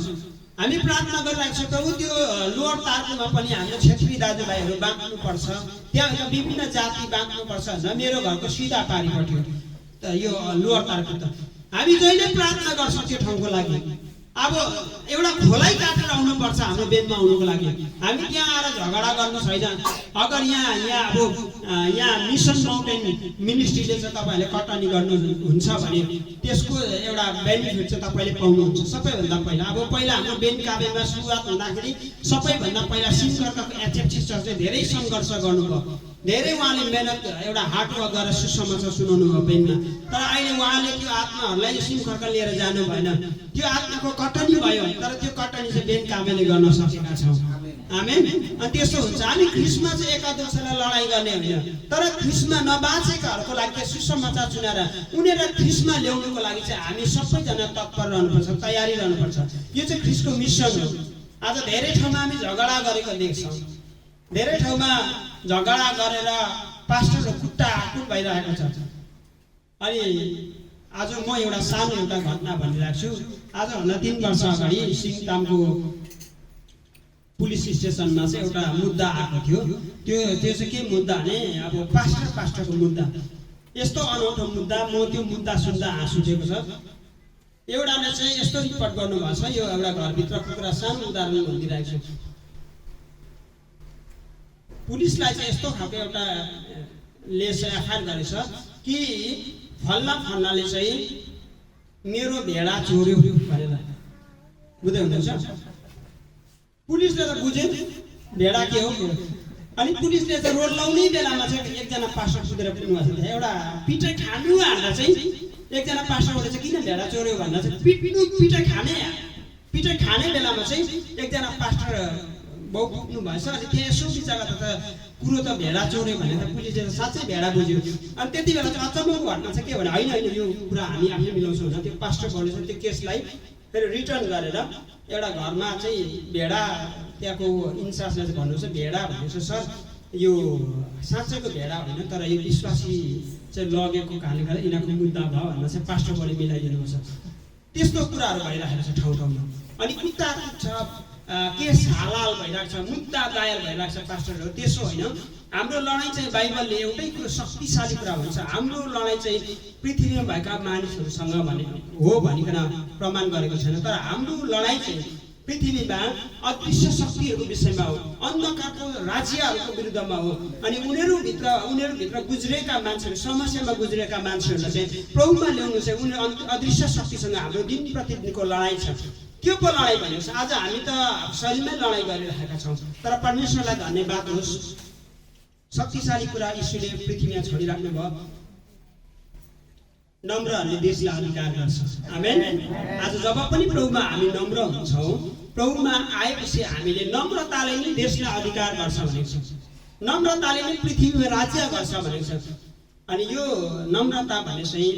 हामी प्रार्थना गरिरहेको छौँ प्रभु त्यो लोवर तारकोमा पनि हाम्रो क्षेत्रीय दाजुभाइहरू बाँच्नुपर्छ, त्यहाँ विभिन्न जाति बाँच्नुपर्छ भनेर मेरो घरको सिधा पारिपट्टि त यो लोवर तारको त हामी जहिले प्रार्थना गर्छौँ त्यो ठाउँको लागि। अब एउटा खोलाइ काटेर आउनुपर्छ हाम्रो बेदमा आउनुको लागि। हामी त्यहाँ आएर झगडा गर्नु छैन। अगर यहाँ अब यहाँ मिसन माउन्टेन मिनिस्ट्रीले चाहिँ तपाईँहरूले कटानी गर्नुहुन्छ भने त्यसको एउटा बेनिफिट चाहिँ तपाईँले पाउनुहुन्छ। सबैभन्दा पहिला पहिला हाम्रो बेन काव्यमा सुरुवात हुँदाखेरि सबैभन्दा पहिला सिमकर्काको एचएफ सिस्टरले धेरै सङ्घर्ष गर्नुभयो, धेरै उहाँले मेहनत एउटा हार्डवर्क गरेर सुसमाचार सुनाउनु भयो बेनमा। तर अहिले उहाँले त्यो आत्माहरूलाई सिमकर्का लिएर जानु भएन, त्यो आत्माको कटनी भयो, तर त्यो कटनी चाहिँ बेन काव्यले गर्न सकेका छौँ। आमेन। अनि त्यस्तो हुन्छ। हामी ख्रिस्टमा चाहिँ एकादशलाई लडाइँ गर्ने होइन, तर ख्रिस्टमा नबाँचेकाहरूको लागि चाहिँ सुसमाचार सुनाएर उनीहरूलाई ख्रिस्टमा ल्याउनुको लागि चाहिँ हामी सबैजना तत्पर रहनुपर्छ, तयारी रहनुपर्छ। यो चाहिँ ख्रिस्टको मिसन हो। आज धेरै ठाउँमा हामी झगडा गरेको देख्छौँ, धेरै ठाउँमा झगडा गरेर पास्टरको खुट्टा कुट भइरहेको छ। अनि आज म एउटा सानो एउटा घटना भनिरहेको छु। आजभन्दा 3 वर्ष अगाडि सिङतामको पुलिस स्टेसनमा चाहिँ एउटा मुद्दा आएको थियो। त्यो चाहिँ के मुद्दा भने अब पास्टरको मुद्दा। यस्तो अनौठो मुद्दा, म त्यो मुद्दा सुन्दा हाँस उठेको छ। एउटाले चाहिँ यस्तो रिपोर्ट गर्नुभएको छ, यो एउटा घरभित्र कुकुरा सानो उदाहरण भनिदिइरहेको छु। पुलिसलाई चाहिँ यस्तो खालको एउटा एफआइआर गरेछ कि फल्नाले चाहिँ मेरो भेडा चोर्यो भनेर। बुझ्दै हुनुहुन्छ? पुलिसले त बुझे भेडा के हो। अनि पुलिसले चाहिँ रोड लाउने बेलामा चाहिँ एकजना पास्टर कुदेर पुग्नुभएको छ। एउटा पिटाइ खानु हाल्दा चाहिँ एकजना पास्टरले चाहिँ किन भेडा चोर्यो भन्दा चाहिँ पिटाइ खाने बेलामा चाहिँ एकजना पास्टर बाउ पुग्नु भएछ। अनि त्यहाँ यसो बिचरा त कुरो त भेडा चोर्यो भने त पुलिसले त साँच्चै भेडा बुझ्यो। अनि त्यति बेला चाहिँ अचम्मको घटना चाहिँ के भने होइन यो कुरा हामी आफै मिलाउँछौँ भने त्यो पास्टर बाउले चाहिँ त्यो केसलाई फेरि रिटर्न गरेर एउटा घरमा चाहिँ भेडा त्यहाँको इन्चार्जले चाहिँ भन्नुहुन्छ भेडा भनेको सर यो साँच्चैको भेडा होइन, तर यो विश्वासी चाहिँ लगेको कारणले गर्दा यिनीहरूको मुद्दा भयो भनेर चाहिँ पास्टर बाउले मिलाइदिनुपर्छ। त्यस्तो कुराहरू भइरहेको छ ठाउँ ठाउँमा। अनि कुट्टा छ, केस हालाल भइरहेको छ, मुद्दा दायर भइरहेको छ पास्टरहरू। त्यसो होइन। हाम्रो लडाइँ चाहिँ बाइबलले एउटै कुरो शक्तिशाली कुरा भन्छ, हाम्रो लडाइँ चाहिँ पृथ्वीमा भएका मानिसहरूसँग हो भनिकन प्रमाण गरेको छैन, तर हाम्रो लडाइँ चाहिँ पृथ्वीमा अदृश्य शक्तिहरूको विषयमा हो, अन्धकारको राज्यहरूको विरुद्धमा हो। अनि उनीहरूभित्र गुज्रेका मान्छेहरू, समस्यामा गुज्रेका मान्छेहरूलाई चाहिँ प्रभुमा ल्याउनु चाहिँ उनीहरू अदृश्य शक्तिसँग हाम्रो दिन प्रतिदिनको लडाइँ छ। त्यो पो लडाइँ भनेको छ। आज हामी त शरीरमै लडाइँ गरिरहेका छौँ, तर परमेश्वरलाई धन्यवाद होस्, शक्तिशाली कुरा यीशुले पृथ्वीमा छोडिराख्नु भयो। नम्रहरूले देशलाई अधिकार गर्छ। आमेन। आज जब पनि प्रभुमा हामी नम्र हुन्छौँ, प्रभुमा आएपछि हामीले नम्रताले नै देशलाई अधिकार गर्छ भनेको छ, नम्रताले नै पृथ्वीमा राज्य गर्छ भनेको छ। अनि यो नम्रता भने चाहिँ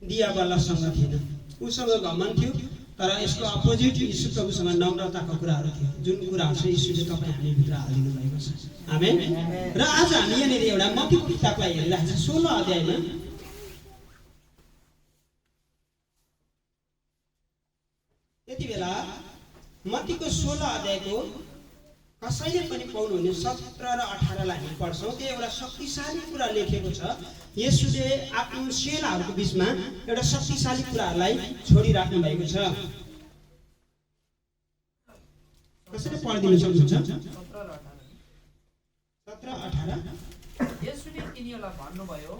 दियाबल्लसँग थिएन, उसँग घमण्ड थियो, तर यसको अपोजिट यीशु प्रभुसँग नम्रताको कुराहरू थियो, जुन कुराहरू चाहिँ यीशुले तपाईँ हामीभित्र हालिदिनु भएको छ। आमेन। र आज हामी यहाँनिर एउटा मत्तीको किताबलाई हेरिरहेको छ 16 अध्यायमा। यति बेला मत्तीको 16 अध्यायको कसैले पनि पाउनुहुने 17 र 18लाई हामी पढ्छौँ। त्यो एउटा शक्तिशाली कुरा लेखेको छ। येशूले आफ्नो सेनाहरूको बिचमा एउटा शक्तिशाली कुराहरूलाई छोडिराख्नु भएको छ। कसैले पढिदिनु सक्नुहुन्छ? 17-18। येशूले तिनीहरूलाई भन्नुभयो,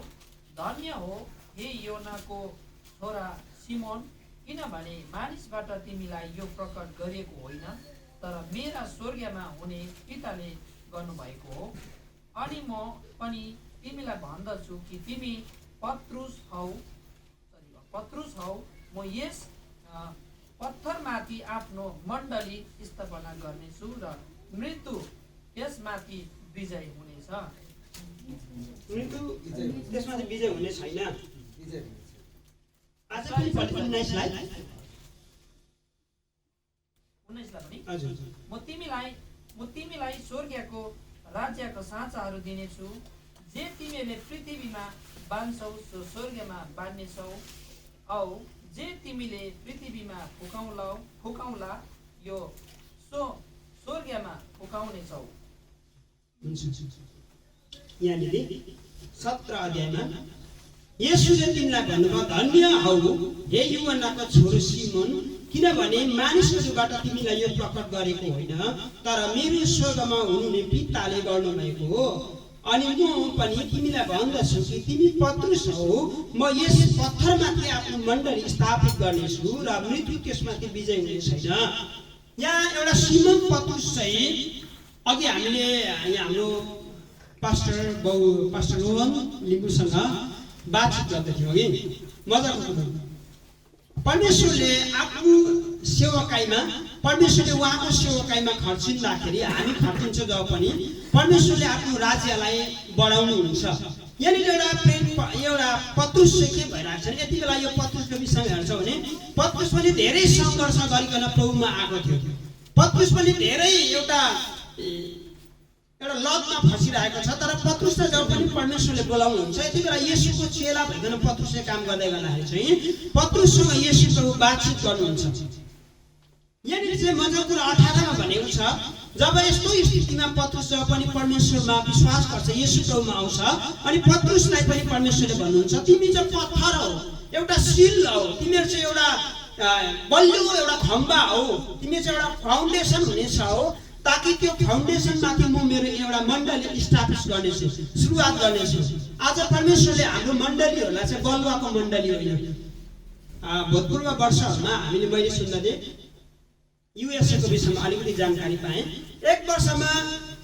धन्य हो हे योनाको छोरा सिमोन, किनभने मानिसबाट तिमीलाई यो प्रकट गरिएको होइन, तर मेरा स्वर्गमा हुने पिताले गर्नुभएको हो। अनि म पनि तिमीलाई भन्दछु कि तिमी पत्रुस हौ, पत्रुस हौ, म यस पत्थरमाथि आफ्नो मण्डली स्थापना गर्नेछु र मृत्यु यसमाथि विजय हुनेछ। मृत्यु त्यसमा चाहिँ विजय हुने छैन। आज पनि पढ्नु 19 लाई 19 लाई पनि हजुर। म तिमीलाई स्वर्गको राज्यको साँचाहरू दिनेछु। जे तिमीले पृथ्वीमा बाँध्छौ सो स्वर्गमा बाँध्नेछौ, औ जे तिमीले पृथ्वीमा फुकाउला यो सो स्वर्गमा फुकाउनेछौ। यहाँनिर 17 अध्यायमा येशूले तिमीलाई भन्नुभयो, धन्य हौ हे युहन्नाका छोरो सिमोन, किनभने मानिसहरूबाट तिमीलाई यो प्रकट गरेको होइन, तर मेरो स्वर्गमा हुनुहुने पिताले गर्नुभएको हो। अनि म पनि तिमीलाई भन्दछु कि तिमी पत्रुस हौ, म यस पत्थरमाथि आफ्नो मण्डली स्थापित गर्नेछु र मृत्यु त्यसमाथि विजय हुने छैन। यहाँ एउटा सिमोन पत्रुस चाहिँ अघि हामीले यहाँ हाम्रो पास्टर रोहन लिम्बूसँग बातचित गर्दैथ्यौँ कि मजाको कुरा। परमेश्वरले आफ्नो सेवकाईमा परमेश्वरले उहाँको सेवकाईमा खर्चिँदाखेरि हामी खर्चिन्छौँ जब पनि परमेश्वरले आफ्नो राज्यलाई बढाउनुहुन्छ। यहाँनिर एउटा पत्रुस चाहिँ के भइरहेको छ भने यति बेला यो पत्रुसको विषयमा हेर्छौँ भने पत्रुस पनि धेरै सङ्घर्ष गरिकन प्रभुमा आएको थियो। पत्रुस पनि धेरै एउटा लतमा फसिरहेको छ। तर पत्रुसलाई जब पनि परमेश्वरले बोलाउनुहुन्छ यति बेला येशूको चेला भइकन पत्रुसले काम गर्दै गर्दाखेरि चाहिँ पत्रुससँग येशू प्रभु बातचित गर्नुहुन्छ। यहाँनिर चाहिँ मजाको कुरा 18 मा भनेको छ, जब यस्तो स्थितिमा पत्रुस जब पनि परमेश्वरमा विश्वास गर्छ, येशू प्रभुमा आउँछ, अनि पत्रुसलाई पनि परमेश्वरले भन्नुहुन्छ, तिमी चाहिँ पत्थर हौ, एउटा सिल हौ, तिमीहरू चाहिँ एउटा बलियो एउटा खम्बा हौ, तिमी चाहिँ एउटा फाउन्डेसन हुनेछ हो, ताकि त्यो फाउन्डेसनमाथि म मेरो एउटा मण्डली स्थापित गर्नेछु, सुरुवात गर्नेछु। आज परमेश्वरले हाम्रो मण्डलीहरूलाई चाहिँ बलुवाको मण्डली होइन। भूतपूर्व वर्षहरूमा हामीले मैले सुन्दै युएसए को विषयमा अलिकति जानकारी पाएँ। एक वर्षमा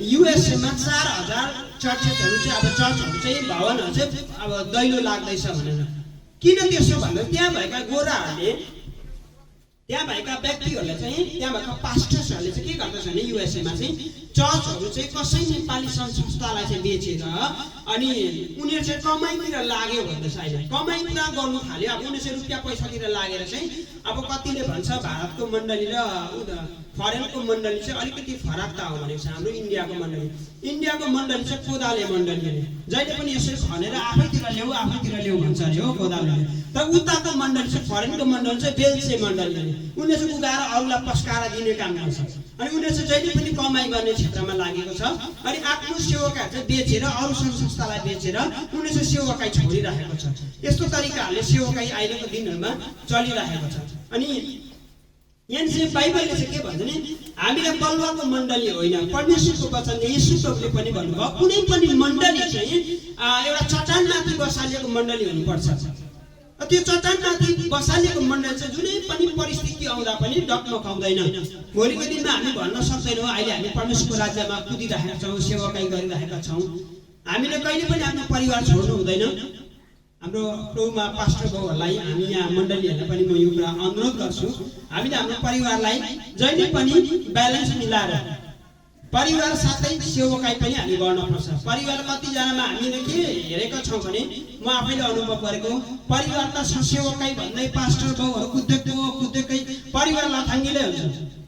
युएसए मा 4000 चर्चहरू चाहिँ अब चर्चहरू चाहिँ भवनहरू चाहिँ अब दैलो लाग्दैछ भनेर। किन त्यसो भन्दा त्यहाँ भएका गोराहरूले त्यहाँ भएका व्यक्तिहरूले चाहिँ त्यहाँ भएका पास्टर्सहरूले चाहिँ के गर्दछ भने युएसए मा चाहिँ चर्चहरू चाहिँ कसै नेपाली संस्थालाई चाहिँ बेचेर अनि उनीहरू चाहिँ कमाइतिर लाग्यो भन्दैछ। अहिले कमाइ पुरा गर्नु थाल्यो। अब उनीहरू चाहिँ रुपियाँ पैसातिर लागेर चाहिँ अब कतिले भन्छ भारतको मण्डली र फरेनको मण्डली चाहिँ अलिकति फरक हो भनेको छ। हाम्रो इन्डियाको मण्डली चाहिँ कोदाले मण्डली हो, जहिले पनि यसरी खनेर आफैतिर ल्याऊ भन्छ अरे हो कोदाले। तर उताको मण्डली चाहिँ फरेनको मण्डली चाहिँ बेल्चे मण्डली हो, उनीहरूले चाहिँ उगाएर अरूलाई पस्काएर दिने काम गर्छ। अनि उनीहरू चाहिँ जहिले पनि कमाइ गर्ने क्षेत्रमा लागेको छ। अनि आफ्नो सेवकाहरू चाहिँ बेचेर अरू संस्थालाई बेचेर उनीहरू चाहिँ सेवकाई छोडिरहेको छ। यस्तो तरिकाले सेवकाई अहिलेको दिनहरूमा चलिरहेको छ। अनि यहाँ चाहिँ बाइबलले चाहिँ के भन्छ नि, हामीलाई बलुवाको मण्डली होइन, परमेश्वरको वचनले येशू प्रभुले पनि भन्नुभयो कुनै पनि मण्डली चाहिँ एउटा चट्टानमाथि बसालिएको मण्डली हुनुपर्छ। त्यो चट्टानमाथि बसालिएको मण्डली चाहिँ जुनै पनि परिस्थिति आउँदा पनि डगमगाउँदैन। भोलिको दिनमा हामी भन्न सक्दैनौँ अहिले हामी परमेश्वरको राज्यमा कुदिरहेका छौँ, सेवाकाई गरिरहेका छौँ। हामीले कहिले पनि आफ्नो परिवार छोड्नु हुँदैन। हाम्रो प्रभुमा पास्टर बाउहरूलाई हामी यहाँ मण्डलीहरूलाई पनि म यो कुरा अनुरोध गर्छु, हामीले हाम्रो परिवारलाई जहिले पनि ब्यालेन्स मिलाएर परिवार साथै सेवकाई पनि हामी गर्नुपर्छ। परिवार कतिजनामा हामीले के हेरेका छौँ भने म आफैले अनुभव गरेको परिवार त सेवकाई भन्दै पास्टर बाउहरू कुदेकै परिवार लथाङ्गिलै हुन्छ।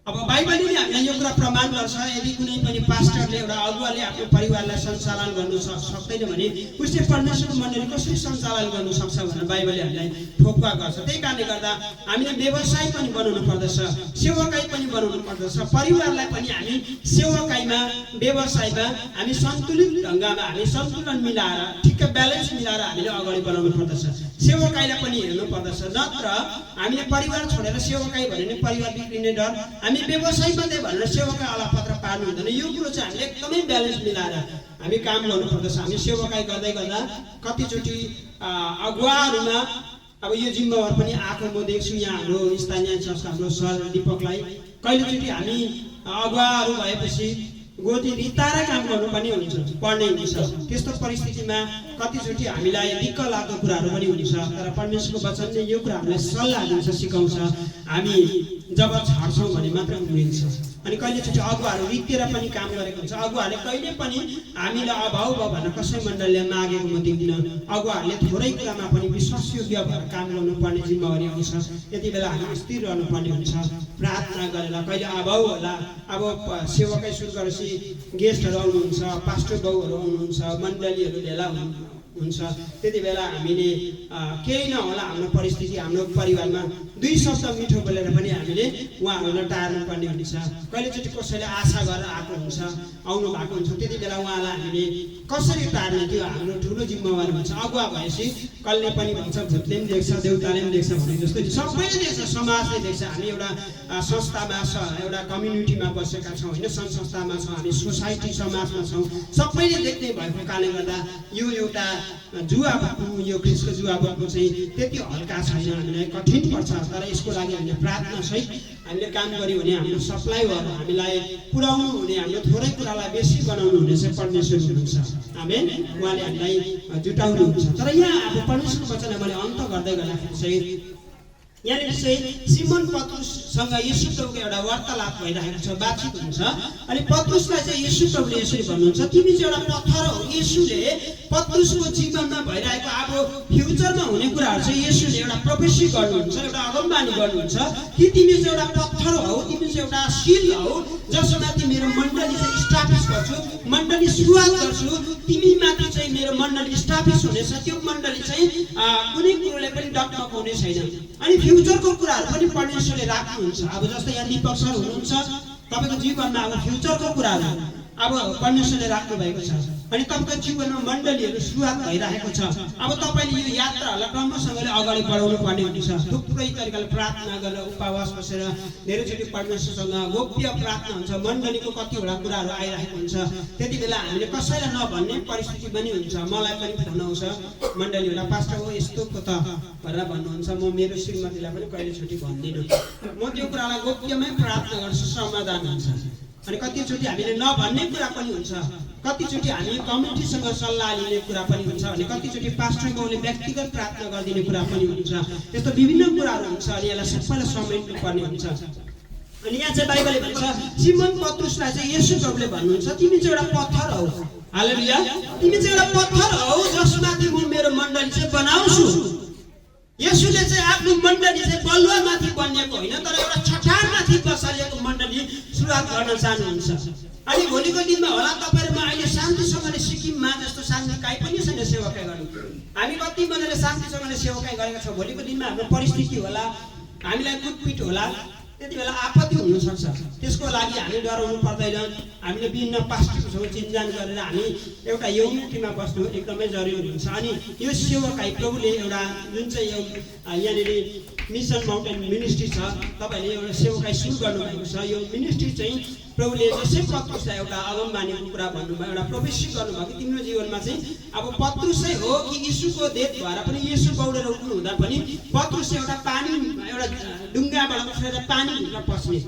अब बाइबलले हामीलाई यो कुरा प्रमाण गर्छ, यदि कुनै पनि पास्टरले एउटा अगुवाले आफ्नो परिवारलाई सञ्चालन गर्नु सक्दैन भने उसले परमेश्वरको मण्डली कसरी सञ्चालन गर्नु सक्छ भनेर बाइबलले हामीलाई ठोक्का गर्छ। त्यही कारणले गर्दा हामीले व्यवसाय पनि बनाउनु पर्दछ, सेवाकाई पनि बनाउनु पर्दछ। परिवारलाई पनि हामी सेवाकाईमा व्यवसायमा हामी सन्तुलित ढङ्गमा हामी सन्तुलन मिलाएर ठिक्क ब्यालेन्स मिलाएर हामीले अगाडि बढाउनु पर्दछ। सेवाकाईलाई पनि हेर्नु पर्दछ, नत्र हामीले परिवार छोडेर सेवाकाई भन्यो भने परिवार बिग्रिने डर, हामी व्यवसाय मात्रै भनेर सेवाकाई अलपत्र पार्नु हुँदैन। यो कुरो चाहिँ हामीले एकदमै ब्यालेन्स मिलाएर हामी काम गर्नुपर्दछ। हामी सेवाकाई गर्दै गर्दा कतिचोटि अगुवाहरूमा अब यो जिम्मेवार पनि आएको म देख्छु। यहाँ हाम्रो स्थानीय संस्था हाम्रो सर दीपकलाई कहिलेचोटि हामी अगुवाहरू भएपछि गोजी रिताएर काम गर्नुपर्ने हुन्छ पर्ने हुन्छ। त्यस्तो परिस्थितिमा कतिचोटि हामीलाई दिक्क लाग्दो कुराहरू पनि हुन्छ, तर परमेश्वरको वचनले यो कुरा हामीलाई सल्लाह दिन्छ, सिकाउँछ। हामी जब छाड्छौँ भने मात्र उम्रिन्छ। अनि कहिलेचोटि अगुवाहरू रितेर पनि काम गरेको हुन्छ। अगुवाहरूले कहिले पनि हामीलाई अभाव भयो भनेर कसै मण्डलीले मागेको म देख्दिनँ। अगुवाहरूले थोरै कुरामा पनि विश्वासयोग्य भएर काम गर्नुपर्ने जिम्मेवारी आउँछ। यति बेला हामी स्थिर रहनुपर्ने हुन्छ, प्रार्थना गरेर। कहिले अभाव होला, अब सेवाकै सुरु गरेपछि गेस्टहरू आउनुहुन्छ, पास्टर बाउहरू आउनुहुन्छ, मण्डलीहरू भेला हुन्छ। त्यति बेला हामीले केही नहोला हाम्रो परिस्थिति, हाम्रो परिवारमा दुई शब्द मिठो बोलेर पनि हामीले उहाँहरूलाई टार्नु पर्ने हुन्छ। कहिलेचोटि कसैले आशा गरेर आएको हुन्छ, आउनु भएको हुन्छ, त्यति बेला उहाँलाई हामीले कसरी टार्ने त्यो हाम्रो ठुलो जिम्मेवारी हुन्छ। अगुवा भएपछि कसले पनि भन्छ भूतले पनि देख्छ, देउताले पनि देख्छ भने जस्तो सबैले देख्छ, समाजले देख्छ। हामी एउटा संस्थामा एउटा कम्युनिटीमा बसेका छौँ होइन, सङ्घ संस्थामा छौँ, हामी सोसाइटी समाजमा छौँ, सबैले देख्ने भएको कारणले गर्दा यो एउटा जुवा भएको, यो क्रिस्टको जुवा भएको चाहिँ त्यति हल्का छैन, हामीलाई कठिन पर्छ। तर यसको लागि हामीले प्रार्थनासहित हामीले काम गऱ्यौँ भने हाम्रो सप्लाई भएर हामीलाई पुर्याउनु हुने, हाम्रो थोरै कुरालाई बेसी बनाउनु हुने चाहिँ परमेश्वर हुनुहुन्छ। आमेन। उहाँले हामीलाई जुटाउनुहुन्छ। तर यहाँ अब परमेश्वरको वचनलाई मैले अन्त गर्दै गर्दाखेरि चाहिँ यहाँनिर चाहिँ सिमोन पत्रुससँग येशू प्रभुको एउटा वार्तालाप भइरहेको छ, बातचित हुन्छ। अनि पत्रुसलाई चाहिँ येशू प्रभुले यसरी भन्नुहुन्छ, तिमी चाहिँ एउटा पत्थर हो। येशूले पत्रुसको जीवनमा भइरहेको अब फ्युचरमा हुने कुराहरू चाहिँ येशूले एउटा प्रोफेसी गर्नुहुन्छ, एउटा अगमबानी गर्नुहुन्छ कि तिमी चाहिँ एउटा पत्थर हौ, तिमी चाहिँ एउटा शिल हौ, जसमाथि मेरो मण्डली चाहिँ स्टाब्लिस गर्छु, मण्डली सुरुवात गर्छु, तिमी माथि चाहिँ मेरो मण्डली स्टाब्लिस हुनेछ। त्यो मण्डली चाहिँ कुनै कुरोले पनि डगमग हुने छैन। अनि फ्युचरको कुराहरू पनि परमेश्वरले राख्नुहुन्छ। अब जस्तै यहाँ दीपक सर हुनुहुन्छ, तपाईँको जीवनमा अब फ्युचरको कुराहरू अब परमेश्वरले राख्नु भएको छ। अनि तपाईँको जीवनमा मण्डलीहरू सुरुवात भइरहेको छ। अब तपाईँले यो यात्राहरूलाई क्रमसँगले अगाडि बढाउनु पर्ने हुन्छ। थुप्रै तरिकाले प्रार्थना गरेर, उपवास बसेर, धेरैचोटि परमेश्वरसँग गोप्य प्रार्थना हुन्छ। मण्डलीको कतिवटा कुराहरू आइरहेको हुन्छ। त्यति बेला हामीले कसैलाई नभन्ने परिस्थिति पनि हुन्छ। मलाई पनि फोन आउँछ मण्डलीहरूलाई, पास्टर हो यस्तो पो त भनेर भन्नुहुन्छ। म मेरो श्रीमतीलाई पनि कहिलेचोटि भन्दिनँ। म त्यो कुरालाई गोप्यमै प्रार्थना गर्छु, समाधान हुन्छ। अनि कतिचोटि हामीले नभन्ने कुरा पनि हुन्छ, कतिचोटि हामी कमिटीसँग सल्लाह लिने कुरा पनि हुन्छ, अनि कतिचोटि पास्टर बाउले व्यक्तिगत प्रार्थना गरिदिने कुरा पनि हुन्छ। यस्तो विभिन्न कुराहरू हुन्छ। अनि यसलाई सबैलाई समेट्नु पर्ने हुन्छ। अनि यहाँ चाहिँ बाइबलले भन्छ, सिमोन पत्रुसलाई चाहिँ येशू प्रभुले भन्नुहुन्छ, तिमी चाहिँ एउटा पत्थर हौ। हालेलुया। तिमी चाहिँ एउटा पत्थर हौ जसमाथि म मेरो मण्डली चाहिँ बनाउँछु। येशूले चाहिँ आफ्नो मण्डली चाहिँ बलुवामाथि बनिएको होइन, तर एउटा चट्टानमाथि बसालिएको मण्डली सुरुवात गर्न चाहनुहुन्छ। अनि भोलिको दिनमा होला तपाईँहरू म अहिले शान्तिसँगले सिक्किममा जस्तो शान्ति काहीँ पनि छैन सेवाकाई गर्नु। हामी कति मजाले शान्तिसँगले सेवाकाई गरेका छौँ। भोलिको दिनमा हाम्रो परिस्थिति होला, हामीलाई कुटपिट होला, त्यति बेला आपत्ति हुनसक्छ। त्यसको लागि हामी डराउनु पर्दैन। हामीले विभिन्न पास्टरसँग चिन्जान गरेर हामी एउटा युनिटीमा बस्नु एकदमै जरुरी हुन्छ। अनि यो सेवाकाई प्रभुले एउटा जुन चाहिँ यहाँनिर मिसन माउन्टेन मिनिस्ट्री छ, तपाईँले एउटा सेवाकाई सुरु गर्नुभएको छ। यो मिनिस्ट्री चाहिँ प्रभुले जसै पत्रुसलाई एउटा अगमबानीको कुरा भन्नुभयो, एउटा प्रोफेसी गर्नुभयो कि तिम्रो जीवनमा चाहिँ अब पत्रुसै हो कि यीशुको देह भएर पनि येशू बौडेर उठ्नु हुँदा पनि पत्रुस एउटा पानी, एउटा ढुङ्गाबाट उठेर पानीभित्र पस्ने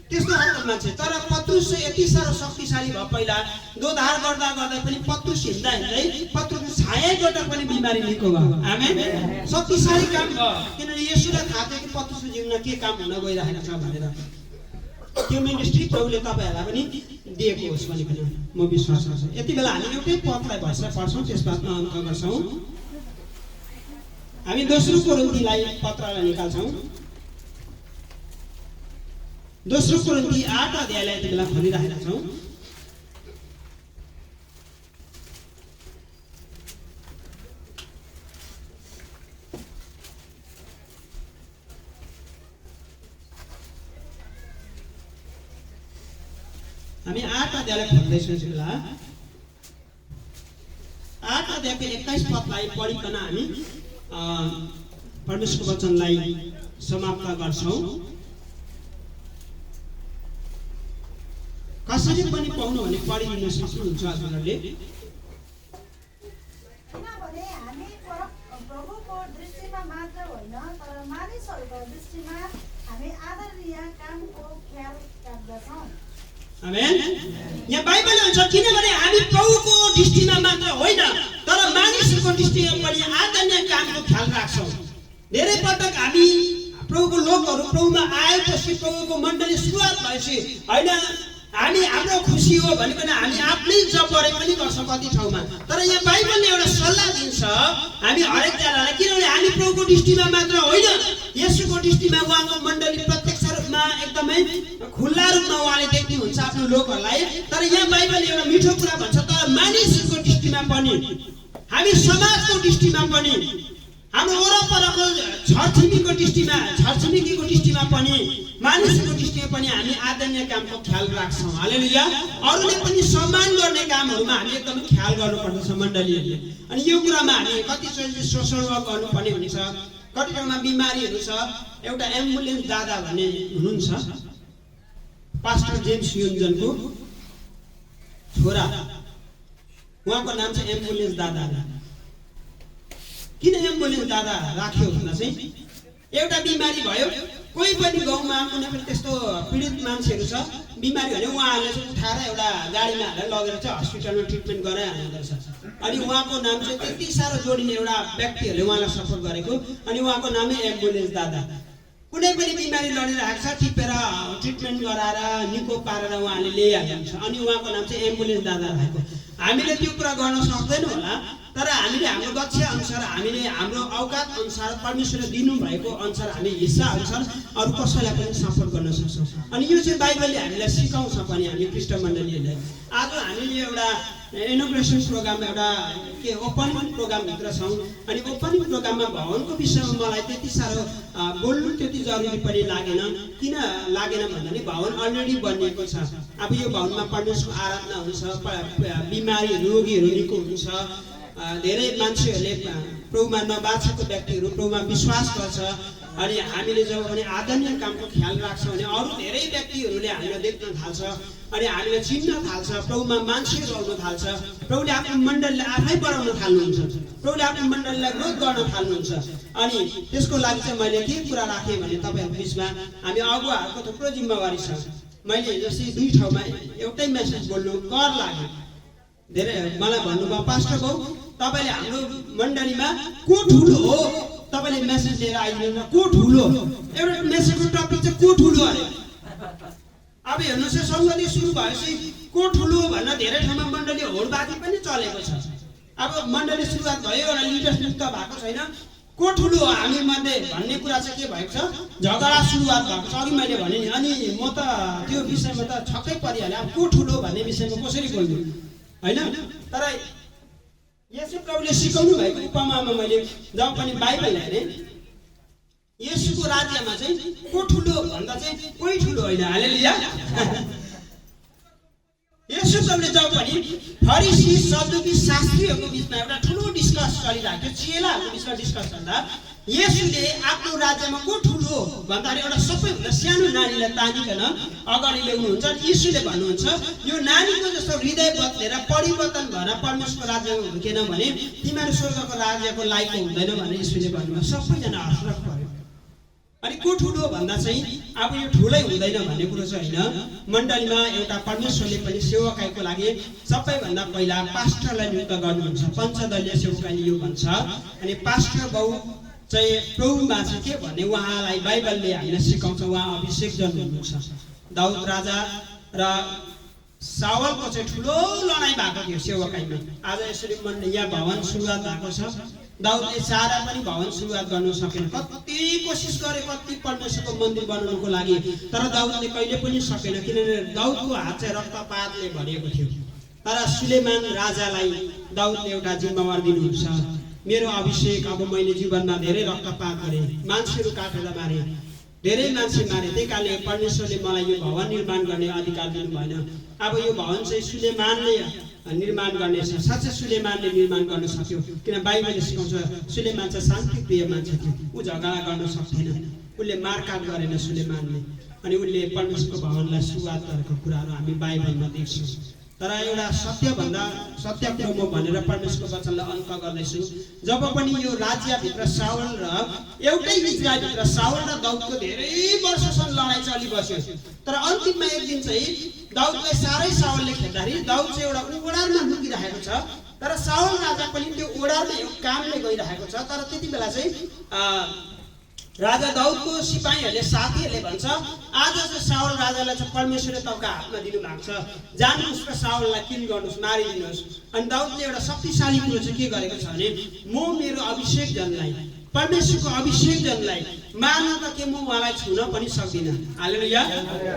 त्यस्तो खालको मान्छे। तर पत्रुस चाहिँ यति साह्रो शक्तिशाली भयो, पहिला दोधार गर्दा गर्दा पनि पत्रुस हिँड्दा हिँड्दै पत्रुसको छायाबाट पनि बिमारी निको भयो। आमेन। शक्तिशाली काम भयो, किनभने येशूलाई थाहा थियो कि पत्रुसको जीवनमा के काम हुन गइरहेको छ भनेर। त्यो मिनिस्ट्री प्रभुले तपाईँहरूलाई पनि दिएको होस् भनिकन म विश्वास गर्छु। यति बेला हामी एउटै पदलाई भर्सा पढ्छौँ, त्यसबादमा अन्त गर्छौँ। हामी दोस्रो कोरिन्थीलाई पत्रलाई निकाल्छौँ। दोस्रो कोरिन्थी 8 अध्यायलाई यति बेला खोलिरहेका छौँ। हामी 8 अध्यायलाई खोल्दैछौँ। बेला 8 अध्यायको 21 पदलाई पढिकन हामी परमेश्वरको वचनलाई समाप्त गर्छौँ। कसरी पनि पाउनु भने पढिदिन सक्नुहुन्छ हजुरहरूले। किनभने हामी प्रभुको दृष्टिमा मात्र होइन, तर मानिसहरूको दृष्टिमा हामी आदरणीय कामको ख्याल राख्दछौँ। आमेन। यहाँ बाइबलले भन्छ किनभने हामी प्रभुको दृष्टिमा मात्र होइन तर मानिसहरूको दृष्टिमा पनि आदरणीय कामको ख्याल राख्छौँ। धेरै पटक हामी प्रभुको लोकहरू प्रभुमा आएपछि प्रभुको मण्डली सुरुवात भएपछि होइन हामी हाम्रो खुसी हो भनिकन हामी आफ्नै जब गरे पनि गर्छौँ कति ठाउँमा। तर यहाँ बाइबलले एउटा सल्लाह दिन्छ हामी हरेकजनालाई, किनभने हामी प्रभुको दृष्टिमा मात्र होइन येशूको दृष्टिमा उहाँको मण्डली प्रत्यक्ष रूपमा एकदमै खुल्ला रूपमा उहाँले देख्नुहुन्छ आफ्नो लोकहरूलाई। तर यहाँ बाइबलले एउटा मिठो कुरा भन्छ तर मानिसहरूको दृष्टिमा पनि हामी समाजको दृष्टिमा पनि हाम्रो वरपरको छरछिमेकीको दृष्टिमा पनि मानिसको दृष्टिमा पनि हामी आदरणीय कामको ख्याल राख्छौँ। हालेलुया। अरूले पनि सम्मान गर्ने कामहरूमा हामी एकदमै ख्याल गर्नुपर्दछ मण्डलीहरूले। अनि यो कुरामा हामी कतिचोटि सोसल वर्क गर्नुपर्ने हुन्छ, कति ठाउँमा बिमारीहरू छ। एउटा एम्बुलेन्स दादा भन्ने हुनुहुन्छ पास्टर जेम्स युन्जनको छोरा, उहाँको नाम चाहिँ एम्बुलेन्स दादा। किन एम्बुलेन्स दादा राख्यो भन्दा चाहिँ एउटा बिमारी भयो, कोही पनि गाउँमा कुनै पनि त्यस्तो पीडित मान्छेहरू छ बिमारी भने उहाँहरूले चाहिँ उठाएर एउटा गाडीमा हालेर लगेर चाहिँ हस्पिटलमा ट्रिटमेन्ट गराइहाल्नु पर्छ। अनि उहाँको नाम चाहिँ त्यति साह्रो जोडिने एउटा व्यक्तिहरूले उहाँलाई सपोर्ट गरेको, अनि उहाँको नामै एम्बुलेन्स दादा। कुनै पनि बिमारी लडिरहेको छ टिपेर ट्रिटमेन्ट गराएर निको पारेर उहाँले ल्याइहाल्नुहुन्छ, अनि उहाँको नाम चाहिँ एम्बुलेन्स दादा राखेको। हामीले त्यो कुरा गर्न सक्दैनौँ होला तर हामीले हाम्रो दक्ष अनुसार हामीले हाम्रो औकात अनुसार परमेश्वरले दिनुभएको अनुसार हामी हिस्सा अनुसार अरू कसैलाई पनि सपोर्ट गर्न सक्छौँ। अनि यो चाहिँ बाइबलले हामीलाई सिकाउँछ पनि हामी ख्रीष्ट मण्डलीहरूलाई। आज हामीले एउटा इनोग्रेसन प्रोग्राम एउटा ओपनिङ प्रोग्रामभित्र छौँ। अनि ओपनिङ प्रोग्राममा भवनको विषयमा मलाई त्यति साह्रो बोल्नु त्यति जरुरी पनि लागेन। किन लागेन भन्दाखेरि भवन अलरेडी बनिएको छ। अब यो भवनमा परमेश्वरको आराधना हुन्छ, बिमारी रोगीहरू निको हुन्छ, धेरै मान्छेहरूले प्रभुमा नबाचेको व्यक्तिहरू प्रभुमा विश्वास गर्छ। अनि हामीले जब पनि आदरणीय कामको ख्याल राख्छौँ भने अरू धेरै व्यक्तिहरूले हामीलाई देख्न थाल्छ, अनि हामीले चिन्न थाल्छ, प्रभुमा मान्छेहरू आउन थाल्छ। प्रभुले आफ्नो मण्डलीलाई आफै बढाउन थाल्नुहुन्छ, प्रभुले आफ्नो मण्डलीलाई ग्रोथ गर्न थाल्नुहुन्छ। अनि त्यसको लागि चाहिँ मैले के कुरा राखेँ भने तपाईँहरूको बिचमा हामी अगुवाहरूको थुप्रो जिम्मेवारी छ। मैले जस्तै 2 ठाउँमा एउटै मेसेज बोल्नु कर लाग्यो। धेरै मलाई भन्नुभयो पास्टर बाउ तपाईँले हाम्रो मण्डलीमा को ठुलो हो, तपाईँले मेसेज लिएर आइदिनु को ठुलो, एउटा मेसेजको टपिक चाहिँ को ठुलो अरे। अब हेर्नुहोस् सङ्गति सुरु भएपछि को ठुलो भन्न धेरै ठाउँमा मण्डली होडबाजी पनि चलेको छ। अब मण्डली सुरुवात भयो एउटा लिडर्स नियुक्त भएको छैन, को ठुलो हो हामी मध्ये भन्ने कुरा चाहिँ के भएको छ, झगडा सुरुवात भएको छ। अघि मैले भने नि, अनि म त त्यो विषयमा त छक्कै परिहालेँ। अब को ठुलो भन्ने विषयमा कसरी बोल्नु होइन। तर येशू प्रभुले सिकाउनु भएको उपमामा मैले जब पनि बाइबल हेरेँ येशूको राज्यमा चाहिँ को ठुलो भन्दा चाहिँ कोही ठुलो होइन। हालेलुया। येशू प्रभुले जब पनि फरिसी सदुकी शास्त्रीहरूको बिचमा एउटा ठुलो डिस्कस चलिरहेको थियो, चेलाहरूको बिचमा डिस्कस गर्दा येशूले आफ्नो राज्यमा को ठुलो भन्दाखेरि एउटा सबैभन्दा सानो नानीलाई तानिकन अगाडि ल्याउनुहुन्छ। येशूले भन्नुहुन्छ यो नानीको जस्तो हृदय बदलेर परिवर्तन भएर परमेश्वरको राज्यमा हुर्केन भने तिमीहरू स्वर्गको राज्यको लायकको हुँदैन भनेर येशूले भन्नुभयो। सबैजना हर्षरक पर्यो। अनि को ठुलो भन्दा चाहिँ अब यो ठुलै हुँदैन भन्ने कुरो चाहिँ होइन। मण्डलीमा एउटा परमेश्वरले पनि सेवकाईको लागि सबैभन्दा पहिला पास्टरलाई नियुक्त गर्नुहुन्छ। पञ्चदलीय सेवकाईले यो भन्छ। अनि पास्टर बाउ चाहिँ प्रभुमा चाहिँ के भन्ने उहाँलाई बाइबलले हामीलाई सिकाउँछ। उहाँ अभिषेक जन हुनुहुन्छ। दाउद राजा र सावलको चाहिँ ठुलो लडाइँ भएको थियो सेवकाईमा। आज यसरी यहाँ भवन सुरुवात भएको छ। दाउदले चारा पनि भवन सुरुवात गर्न सकेन, कति कोसिस गरे कति परमेश्वरको मन्दिर बनाउनको लागि, तर दाउदले कहिले पनि सकेन किनभने दाउदको हात चाहिँ रक्तपातले भरिएको थियो। तर सुलेमान राजालाई दाउदले एउटा जिम्मेवार दिनुहुन्छ, मेरो अभिषेक अब मैले जीवनमा धेरै रक्तपात गरेँ, मान्छेहरू काटेर मारे, धेरै मान्छे मारे, त्यही कारणले परमेश्वरले मलाई यो भवन निर्माण गर्ने अधिकार दिनु भएन। अब यो भवन चाहिँ सुलेमानले निर्माण गर्नेछ। साँच्चै सुलेमानले निर्माण गर्न सक्यो किन बाइबलले सिकाउँछ सुलेमान चाहिँ शान्तिप्रिय मान्छे थियो, ऊ झगडा गर्न सक्थेन, उसले मारकाट गरेन सुलेमानले। अनि उसले परमेश्वरको भवनलाई सुरुवात गरेको कुराहरू हामी बाइबलमा देख्छौँ। तर एउटा सत्य कुरो म भनेर परमेश्वरको वचनलाई अन्त गर्दैछु। जब पनि यो राज्यभित्र साउल र एउटै इजरायलभित्र साउल र दाउदको धेरै वर्षसम्म लडाइँ चलिबस्यो। तर अन्तिममा एक दिन चाहिँ दाउदलाई साह्रै साउलले खेद्दाखेरि दाउद चाहिँ एउटा ओडारमा लुकिरहेको छ। तर साउल राजा पनि त्यो ओडारमा एउटा कामले गइरहेको छ। तर त्यति बेला चाहिँ राजा दाउदको सिपाहीहरूले साथीहरूले भन्छ आज चाहिँ साउल राजालाई चाहिँ परमेश्वरले तपाईँको हातमा दिनुभएको छ, जानुहोस् र साउललाई किल गर्नुहोस्, मारिदिनुहोस्। अनि दाउदले एउटा शक्तिशाली कुरो चाहिँ के गरेको छ भने म मेरो अभिषेक जनलाई परमेश्वरको अभिषेक जनलाई मार्न त के म उहाँलाई छुन पनि सक्दिनँ। हालेलुया।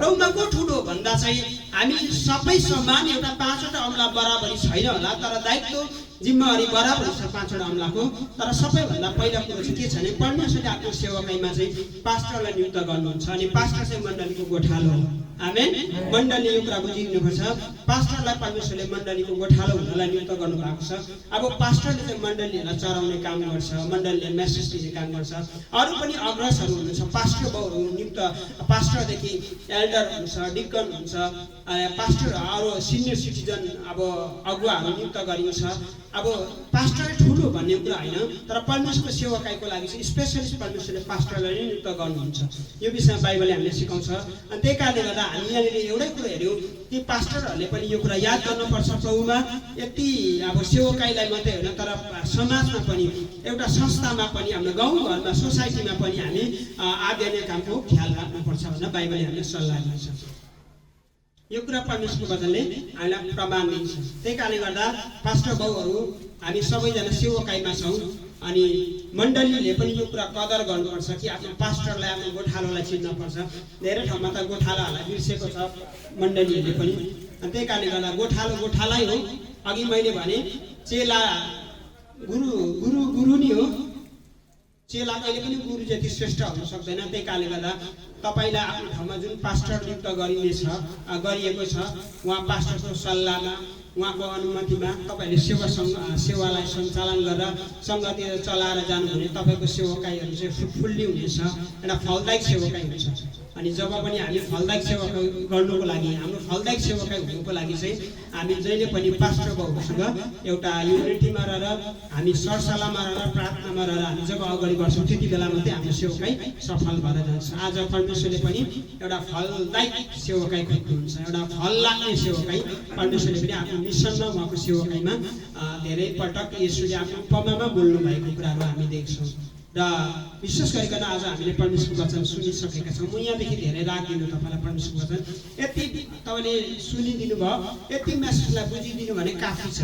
प्रभुमा को ठुलो भन्दा चाहिँ हामी सबै समान एउटा 5वटा अम्ला बराबरी छैन होला, तर दायित्व जिम्मेवारी बराबर छ 5वटा अम्लाको। तर सबैभन्दा पहिला कुरो चाहिँ के छ भने परमेश्वरले आफ्नो सेवकाईमा चाहिँ पास्टरलाई नियुक्त गर्नुहुन्छ। अनि पास्टर चाहिँ मण्डलीको गोठालो हो। आमेन। मण्डली यो कुरा बुझिदिनुपर्छ। पास्टरलाई परमेश्वरले मण्डलीको गोठालो हुनलाई नियुक्त गर्नुभएको छ। अब पास्टरले चाहिँ मण्डलीहरूलाई चराउने काम गर्छ, मण्डलीले मेसेज दिने काम गर्छ। अरू पनि अग्रजहरू हुनुहुन्छ, पास्टर बाउहरू नियुक्त, पास्टरदेखि एल्डर हुन्छ, डिकन हुन्छ, पास्टर अरू सिनियर सिटिजन अब अगुवाहरू नियुक्त गरिन्छ। अब पास्टर ठुलो भन्ने कुरा होइन, तर परमेश्वरको सेवकाईको लागि चाहिँ स्पेसलिस्ट परमेश्वरले पास्टरलाई नै नियुक्त गर्नुहुन्छ। यो विषयमा बाइबलले हामीले सिकाउँछ। अनि त्यही कारणले गर्दा हामी यहाँनिर एउटै कुरा हेऱ्यौँ कि पास्टरहरूले पनि यो कुरा याद गर्नुपर्छ प्रभुमा। यति अब सेवकाईलाई मात्रै होइन, तर समाजमा पनि एउटा संस्थामा पनि हाम्रो गाउँघरमा सोसाइटीमा पनि हामी आध्यात्मिक कामको ख्याल राख्नुपर्छ भनेर बाइबलले हामीले सल्लाह दिन्छ। यो कुरा परमेश्वरको वचनले हामीलाई प्रमाण दिन्छ। त्यही कारणले गर्दा पास्टर बाउहरू हामी सबैजना सेवकाईमा छौँ। अनि मण्डलीले पनि यो कुरा कदर गर्नुपर्छ कि आफ्नो पास्टरलाई, आफ्नो गोठालोलाई चिन्नुपर्छ। धेरै ठाउँमा त गोठालाहरूलाई बिर्सेको छ मण्डलीहरूले पनि। अनि त्यही कारणले गर्दा गोठालो गोठालै हो। अघि मैले भने चेला गुरु नि हो। चेला कहिले पनि गुरु जति श्रेष्ठ हुन सक्दैन। त्यही कारणले गर्दा तपाईँलाई आफ्नो ठाउँमा जुन पास्टर नियुक्त गरिएको छ उहाँ पास्टरको सल्लाहमा, उहाँको अनुमतिमा तपाईँहरूले सेवालाई सञ्चालन गरेर सङ्गतिर चलाएर जानु भने तपाईँको सेवकाईहरू चाहिँ फ्रुटफुल्ली हुनेछ, एउटा फलदायक सेवकाई हुन्छ। अनि जब पनि हामी फलदायक सेवकाई गर्नुको लागि, हाम्रो फलदायक सेवकाई हुनुको लागि चाहिँ हामी जहिले पनि पास्टर बाउहरूसँग एउटा युनिटीमा रहेर, हामी सरसल्लाहमा रहेर, प्रार्थनामा रहेर हामी जब अगाडि बढ्छौँ त्यति बेला मात्रै हाम्रो सेवकाई सफल भएर जान्छ। आज परमेश्वरले पनि एउटा फलदायक सेवकाई खोज्नुहुन्छ, एउटा फल लाग्ने सेवकाई परमेश्वरले पनि आफ्नो मिसनमा उहाँको सेवकाईमा धेरै पटक यसोले आफ्नो उपमामा बोल्नु भएको कुराहरू हामी देख्छौँ। र विशेष गरिकन आज हामीले परमेश्वरको वचन सुनिसकेका छौँ। म यहाँदेखि धेरै राख्दिनँ तपाईँलाई परमेश्वरको वचन। यति तपाईँले सुनिदिनु भयो, यति मेसेजलाई बुझिदिनु भने काफी छ।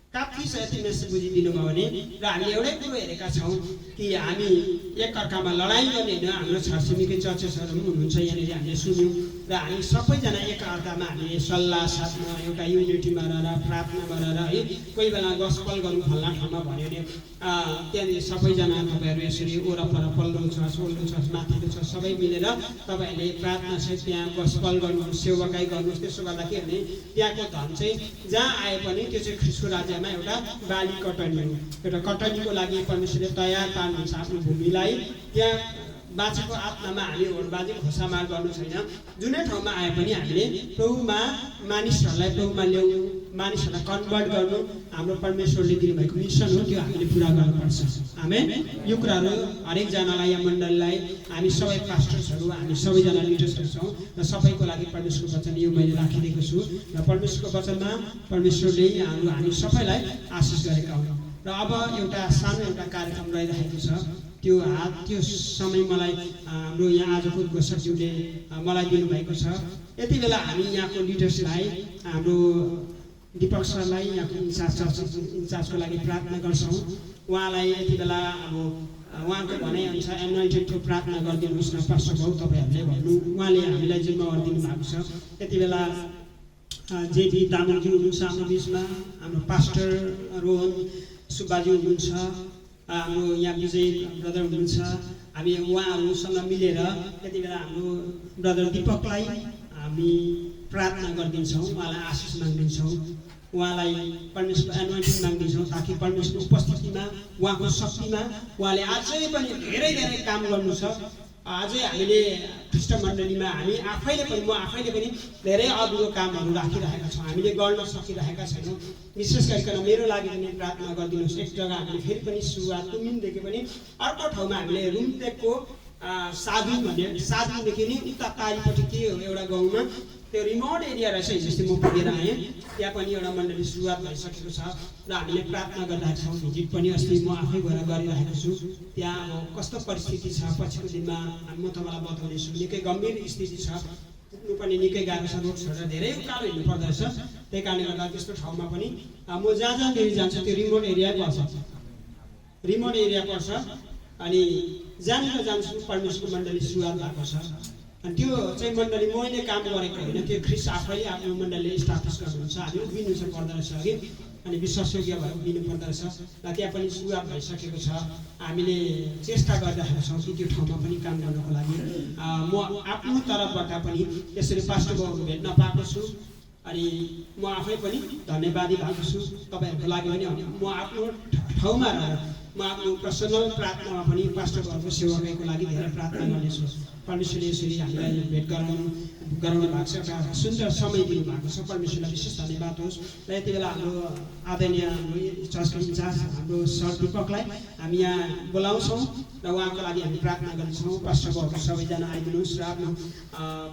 यति मेसेज बुझिदिनु भयो भने। र हामी एउटै कुरो हेरेका छौँ कि हामी एकअर्कामा लडाइँ गर्ने होइन। हाम्रो छरछिमेकी चर्चेसहरू पनि हुनुहुन्छ, यहाँनिर हामीले सुन्यौँ। र हामी सबैजना एकअर्कामा हामीले सल्लाह साथमा एउटा युनिटीमा रहेर, प्रार्थनामा रहेर है, कोही बेला गस्पल गर्नु फल्ला ठाउँमा भन्यो भने त्यहाँनिर सबैजना तपाईँहरू यसरी वरपर पल्लो चर्च, ओल्लो चर्च, माथिल्लो चर्च सबै मिलेर तपाईँहरूले प्रार्थनासहित त्यहाँ गस्पल गर्नुहोस्, सेवाकाई गर्नुहोस्। त्यसो गर्दा के भने त्यहाँको धन चाहिँ जहाँ आए पनि त्यो चाहिँ ख्रीष्टको राज्यमा एउटा बाली कटनी हो। एउटा कटनीको लागि परमेश्वरले तयार पार्नुहुन्छ आफ्नो भूमिलाई। त्यहाँ बाँचेको आत्मामा हामी होडबाजी खोसामार गर्नु छैन। जुनै ठाउँमा आए पनि हामीले प्रभुमा मानिसहरूलाई प्रभुमा ल्याउनु, मानिसहरूलाई कन्भर्ट गर्नु हाम्रो परमेश्वरले दिनुभएको मिसन हो। त्यो हामीले पुरा गर्नुपर्छ। आमेन। यो कुराहरू हरेकजनालाई या मण्डलीलाई, हामी सबै पास्टर्सहरू, हामी सबैजना लिडर्सहरू छौँ र सबैको लागि परमेश्वरको वचन यो मैले राखिदिएको छु। र परमेश्वरको वचनमा परमेश्वरले हामी सबैलाई आशिष गरेका हुन्। र अब एउटा सानो एउटा कार्यक्रम रहिरहेको छ। त्यो समय मलाई हाम्रो यहाँ आजको उद्घोषकज्यूले मलाई दिनुभएको छ। यति बेला हामी यहाँको लिडर्सलाई, हाम्रो दीपक सरलाई, यहाँको इन्चार्जको लागि प्रार्थना गर्छौँ। उहाँलाई यति बेला अब उहाँको भनाइअनुसार एनोइन्टेडको प्रार्थना गरिदिनुहोस् न पास्टर बाउ तपाईँहरूले भन्नु, उहाँले हामीलाई जिम्मेवारी दिनुभएको छ। यति बेला जेबी तामाङज्यू हुनुहुन्छ हाम्रो बिचमा, हाम्रो पास्टर रोहन सुब्बाज्यू हुनुहुन्छ, हाम्रो यहाँ विजय ब्रदर हुनुहुन्छ। हामी उहाँहरूसँग मिलेर यति बेला हाम्रो ब्रदर दीपकलाई हामी प्रार्थना गरिदिन्छौँ, उहाँलाई आशिष माग्दिन्छौँ, उहाँलाई परमेश्वर एनोइन्टिङ माग्दिन्छौँ ताकि परमेश्वरको उपस्थितिमा, उहाँको शक्तिमा उहाँले अझै पनि धेरै धेरै काम गर्नु छ। अझै हामीले ख्रिस्ट मण्डलीमा हामी आफैले पनि म आफैले पनि धेरै अरूको कामहरू राखिरहेका छौँ, हामीले गर्न सकिरहेका छैनौँ। विशेष गरिकन मेरो लागि पनि प्रार्थना गरिदिनुहोस्। एक जग्गा हामीले फेरि पनि सुरुवात कुमिनदेखि पनि अर्को ठाउँमा हामीले रुम्तेकको साधुदेखि नि उता पारिपट्टि के हो एउटा गाउँमा त्यो रिमोट एरिया रहेछ। जस्तै म पुगेर आएँ, त्यहाँ पनि एउटा मण्डली सुरुवात भइसकेको छ र हामीले प्रार्थना गरिरहेका छौँ। भिजिट पनि अस्ति म आफै गएर गरिरहेको छु। त्यहाँ अब कस्तो परिस्थिति छ पछिको दिनमा म तपाईँलाई बताउनेछु। निकै गम्भीर स्थिति छ, पुग्नु पनि निकै गाह्रो छ, रोड छोडेर धेरै उकालो हिँड्नु पर्दो रहेछ। त्यही कारणले गर्दा त्यस्तो ठाउँमा पनि म जहाँ जान्छु त्यो रिमोट एरिया पर्छ, रिमोट एरिया पर्छ। अनि जहाँनिर जान्छु परमेश्वरको मण्डली सुरुवात भएको छ। अनि त्यो चाहिँ मण्डली मैले काम गरेको होइन, त्यो ख्रिस्ट आफैले आफ्नो मण्डलीले स्टाब्लिस गर्नुहुन्छ। हामी उभिनु चाहिँ पर्दो रहेछ अघि, अनि विश्वासयोग्य भएर उभिनु पर्दो रहेछ। र त्यहाँ पनि सुरुवात भइसकेको छ। हामीले चेष्टा गरिरहेका छौँ कि त्यो ठाउँमा पनि काम गर्नको लागि। म आफ्नो तर्फबाट पनि यसरी पास्टर बाबुहरू भेट्न पाएको छु। अनि म आफै पनि धन्यवादी भएको छु तपाईँहरूको लागि पनि। म आफ्नो ठाउँमा रहेर म आफ्नो पर्सनल प्रार्थनामा पनि पास्टर बाबुको सेवकको लागि धेरै प्रार्थना गर्नेछु। परमेश्वरले यसरी हामीलाई भेट गराउनु भएको छ, एउटा सुन्दर समय दिनुभएको छ। परमेश्वरलाई विशेष धन्यवाद होस्। र यति बेला हाम्रो आदरणीय हाम्रो चर्चको इन्चार्ज हाम्रो सर दीपकलाई हामी यहाँ बोलाउँछौँ र उहाँको लागि हामी प्रार्थना गर्छौँ। पास्टर बाबुहरू सबैजना आइदिनुहोस् र आफ्नो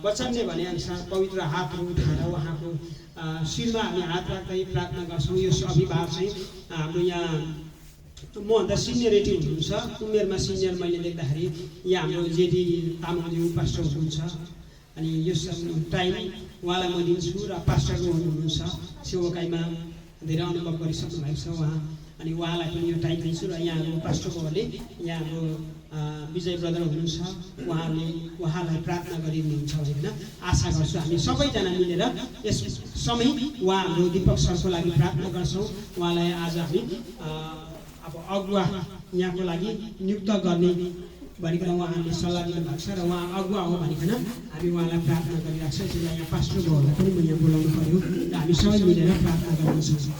वचनले भनेअनुसार पवित्र हातहरू उठाएर उहाँको शिरमा हामी हात राख्दै प्रार्थना गर्छौँ। यो अभिभावक चाहिँ हाम्रो यहाँ मभन्दा सिनियरिटी हुनुहुन्छ, उमेरमा सिनियर मैले देख्दाखेरि यहाँ हाम्रो जेडी तामाङज्यू पास्टर हुनुहुन्छ। अनि यो टाइम उहाँलाई म दिन्छु र पास्टरको हुनुहुन्छ, सेवकाईमा धेरै अनुभव गरिसक्नु भएको छ उहाँ। अनि उहाँलाई पनि यो टाइम दिन्छु। र यहाँ हाम्रो पास्टरकोहरूले यहाँ हाम्रो विजय ब्रदर हुनुहुन्छ, उहाँलाई प्रार्थना गरिदिनुहुन्छ होइन आशा गर्छु। हामी सबैजना मिलेर यस समय उहाँ हाम्रो दीपक सरको लागि प्रार्थना गर्छौँ। उहाँलाई आज हामी अब अगुवा यहाँको लागि नियुक्त गर्ने भनिकन उहाँहरूले सल्लाह दिनुभएको छ र उहाँ अगुवा हो भनिकन हामी उहाँलाई प्रार्थना गरिरहेको छ। त्यसलाई यहाँ पास्टर बाबुहरूलाई पनि म यहाँ बोलाउनु पऱ्यो र हामी सबै मिलेर प्रार्थना गर्नेछौँ।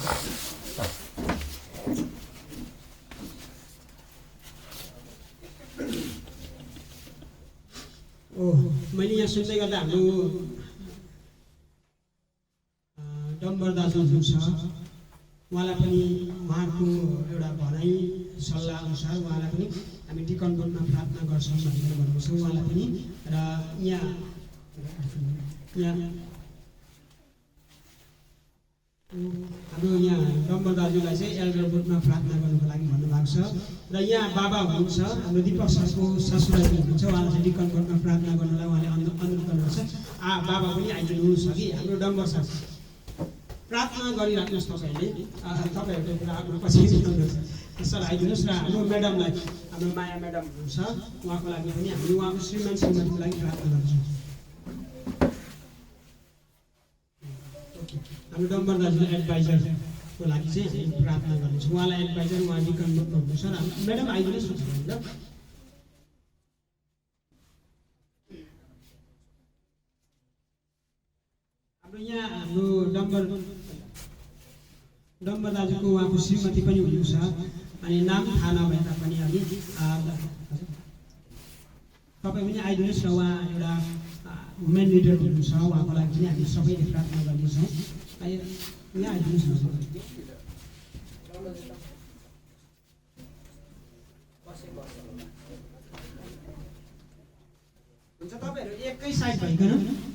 मैले यहाँ सुन्दै गर्दा हाम्रो डम्बर दाजु हुनुहुन्छ, उहाँलाई पनि उहाँको एउटा भनाइ सल्लाह अनुसार उहाँलाई पनि हामी टिकनकोटमा प्रार्थना गर्छौँ भनेर भन्नुभएको छ उहाँलाई पनि। र यहाँ हाम्रो यहाँ डम्बर दाजुलाई चाहिँ एल्डर बोर्डमा प्रार्थना गर्नुको लागि भन्नुभएको छ। र यहाँ बाबा हुनुहुन्छ, हाम्रो दीपक सरको ससुराली हुनुहुन्छ, उहाँलाई चाहिँ टिकनकोटमा प्रार्थना गर्नलाई उहाँले अनुरोध गर्नुहुन्छ। बाबा पनि आइदिनुहोस् अघि। हाम्रो डम्बर सर प्रार्थना गरिराख्नुहोस् तपाईँहरूले कुरा आफ्नो पछि सर आइदिनुहोस्। र हाम्रो म्याडमलाई, हाम्रो माया म्याडम हुनुहुन्छ, उहाँको लागि पनि हामी उहाँको श्रीमानको लागि प्रार्थना गर्छौँ। हाम्रो डम्बर दाजु एडभाइजरको लागि चाहिँ हामी प्रार्थना गर्नेछौँ। उहाँलाई एडभाइजर उहाँ निकटमा हुनुहुन्छ। र म्याडम आइदिनुहोस् न। हाम्रो यहाँ हाम्रो डम्बर दाजुको उहाँको श्रीमती पनि हुनुहुन्छ। अनि नाम थाहा नभए तापनि अघि तपाईँ पनि आइदिनुहोस् र उहाँ एउटा वुमेन लिडर हुनुहुन्छ, उहाँको लागि पनि हामी सबैले प्रार्थना गर्नेछौँ। यहाँ आइदिनुहोस् न। हुन्छ, तपाईँहरू एकै साइड भइकन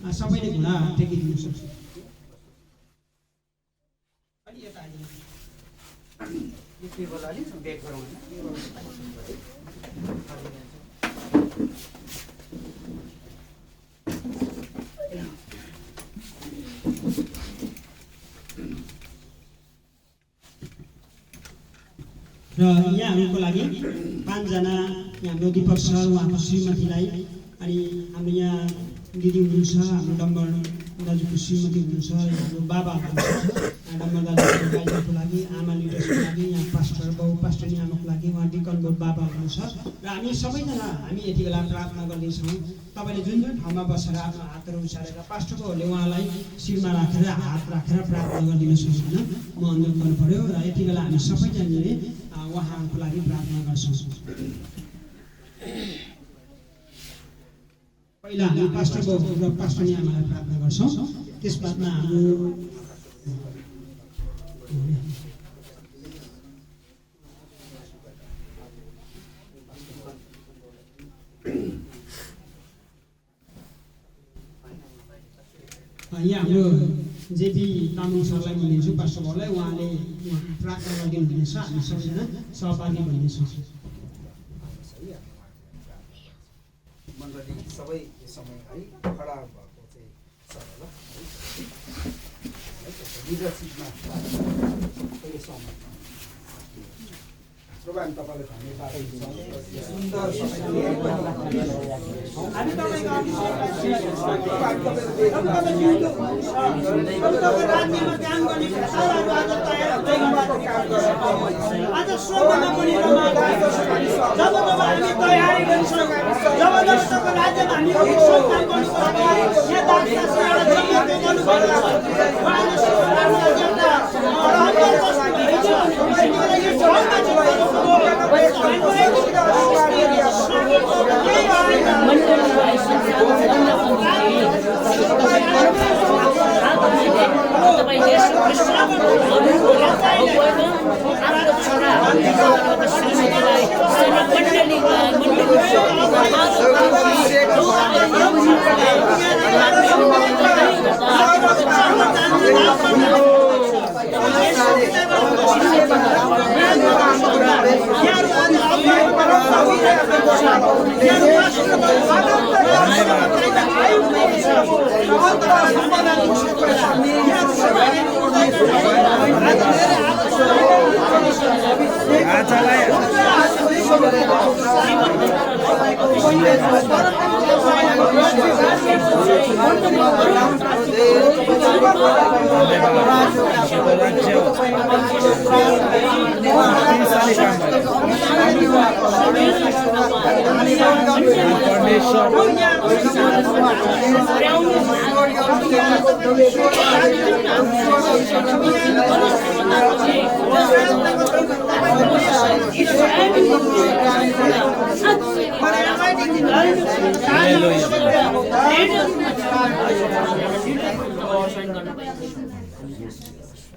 सबैले घुँडा टेकिदिनु सक्छ। अलि यता आइदिनुहोस्। र यहाँहरूको लागि 5 जना हाम्रो दीपक सर उहाँको श्रीमतीलाई, अनि हाम्रो यहाँ दिदी हुनुहुन्छ, हाम्रो डम्बर दाजुको श्रीमती हुनुहुन्छ, हाम्रो बाबा हुनुहुन्छ, डम्बर दाजुको गाईको लागि, आमा लिडर्सको लागि, यहाँ पास्टर बाउ पास्टरनी आमाको लागि, उहाँ डिकनकोट बाबा हुनुहुन्छ। र हामी सबैजना हामी यति बेला प्रार्थना गर्दैछौँ। तपाईँले जुन जुन ठाउँमा बसेर आफ्नो हातहरू उचालेर पास्टरकोहरूले उहाँलाई शिरमा राखेर हात राखेर प्रार्थना गरिदिनु सक्दैन, म अनुरोध गर्नु पऱ्यो। र यति बेला हामी सबैजनाले उहाँहरूको लागि प्रार्थना गर्छौँ। पहिला हामी पास्टर बाबु र पास्टर आमालाई प्रार्थना गर्छौँ। त्यसबादमा हाम्रो यहाँ हाम्रो जेपी तामाङ सरलाई म लिन्छु, पास्टर बाबुलाई। उहाँले प्रार्थना गरिदिनु हुनेछ, हामी सबैजना सहभागी बन्नेछौँ। मण्डली सबै समय है खडा भएको चाहिँ छ होला लिडरसिपमा पहिलो समय प्रभु हामी तपाईँलाई धन्यवाद दिन्छौँ सुन्दर समय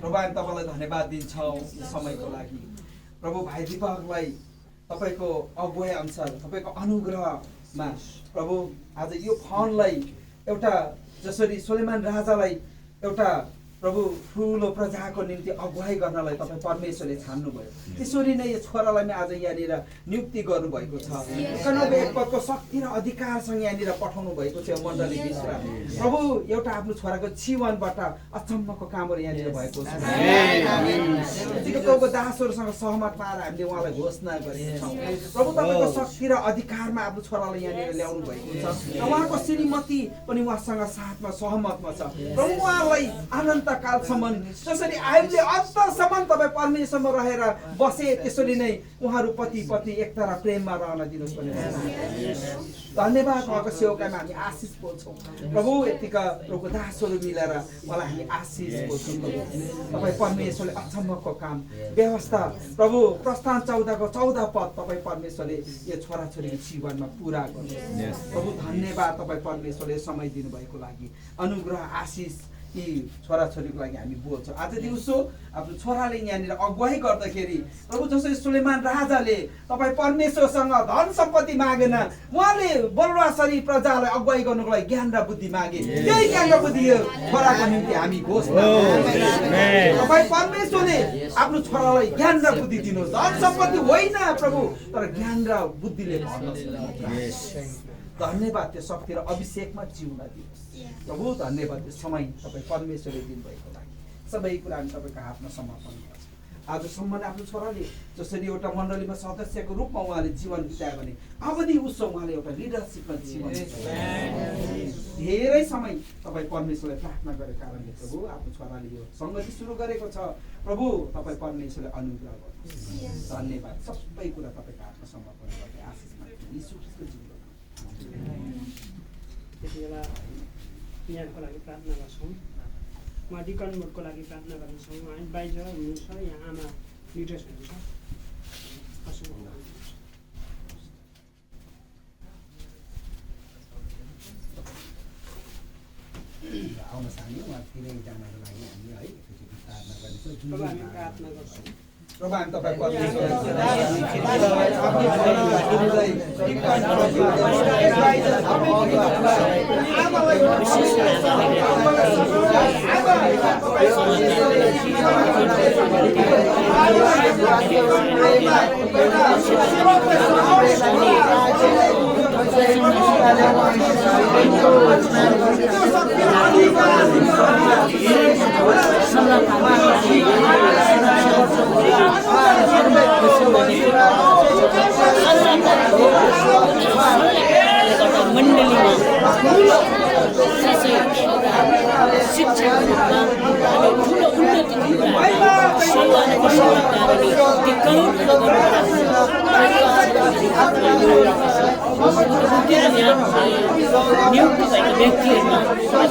प्रभु हामी तपाईँलाई धन्यवाद दिन्छौँ यो समयको लागि। प्रभु भाइ दीपकलाई तपाईँको अगुवाई अनुसार तपाईँको अनुग्रहमा प्रभु आज यो फन्डलाई एउटा जसरी सुलेमान राजालाई एउटा प्रभु ठुलो प्रजाको निम्ति अगुवाई गर्नलाई तपाईँ परमेश्वरले छान्नुभयो। त्यसरी नै यो छोरालाई आज यहाँनिर नियुक्ति गर्नुभएको छ। 91 पदको शक्ति र अधिकारसँग यहाँनिर पठाउनु भएको छ मण्डली बिचमा। प्रभु एउटा आफ्नो छोराको जीवनबाट अचम्मको कामहरू यहाँनिर भएको छ। जितोको दासहरूसँग सहमत पाएर हामीले उहाँलाई घोषणा गरेका छौँ। प्रभु तपाईँको शक्ति र अधिकारमा आफ्नो छोरालाई यहाँनिर ल्याउनु भएको छ। उहाँको श्रीमती पनि उहाँसँग साथमा सहमतमा छ। प्रभु उहाँलाई अनन्त कालसम्म जसरी आयुले अन्तसम्म तपाईँ परमेश्वरमा रहेर बसे त्यसरी नै उहाँहरू पति पत्नी एकतारा प्रेममा रहन दिनुहोस् भनेर धन्यवाद। उहाँको सेवकामा हामी आशिष बोल्छौँ। प्रभु यतिका प्रभुको दासहरू मिलेर मलाई हामी आशिष बोल्छौँ। तपाईँ परमेश्वरले अचम्मको काम व्यवस्था प्रभु प्रस्थान 14 को 14 पद तपाईँ परमेश्वरले यो छोराछोरीको जीवनमा पुरा गर्नुहोस्। प्रभु धन्यवाद तपाईँ परमेश्वरले समय दिनुभएको लागि। अनुग्रह आशिष यी छोराछोरीको लागि हामी बोल्छौँ। आज दिउँसो आफ्नो छोराले यहाँनिर अगुवाई गर्दाखेरि प्रभु जसरी सुलेमान राजाले तपाईँ परमेश्वरसँग धन सम्पत्ति मागेन, उहाँले बलुवासरी प्रजालाई अगुवाई गर्नुको लागि ज्ञान र बुद्धि मागे। त्यही ज्ञान र बुद्धि छोराको निम्ति हामी घोषणा तपाईँ परमेश्वरले आफ्नो छोरालाई ज्ञान र बुद्धि दिनुहोस्। धन सम्पत्ति होइन प्रभु, तर ज्ञान र बुद्धिले भर्नुहोस्। धन्यवाद त्यो शक्ति र अभिषेकमा जिउन दिनुहोस्। प्रभु धन्यवाद त्यो समय तपाईँ परमेश्वरले दिनुभएको लागि। सबै कुरा हामी तपाईँको हातमा समर्पण गर्छौँ। आजसम्म आफ्नो छोराले जसरी एउटा मण्डलीमा सदस्यको रूपमा उहाँले जीवन बितायो भने अवधि उसो उहाँले एउटा लिडरसिपमा जीवन धेरै समय तपाईँ परमेश्वरलाई प्रार्थना गरेको कारणले प्रभु आफ्नो छोराले यो सङ्गति सुरु गरेको छ। प्रभु तपाईँ परमेश्वरले अनुग्रह गर्नुहोस्। धन्यवाद। सबै कुरा तपाईँको हातमा समर्पण गर्दै आशिष माग्छौँ यीशु ख्रीष्टको जीवन। त्यति बेला यहाँको लागि प्रार्थना गर्छौँ। उहाँ डिकन मोडको लागि प्रार्थना गर्नेछौँ। उहाँ बाहिर हुनुहुन्छ, यहाँ आमा लिडर्स हुनुहुन्छ। हामी उहाँतिर जानको लागि हामीले है एकचोटि प्रार्थना गर्छौँ। प्रभु हामी प्रार्थना गर्छौँ। प्रभु हामी तपाईँ परमेश्वर मण्डलीमा शिक्षाको रूपमा ठुलो उन्नतिको कुराहरू सल्लाहको सल्लाहकारले ती करोडहरू नियुक्ति भएका व्यक्तिहरूमा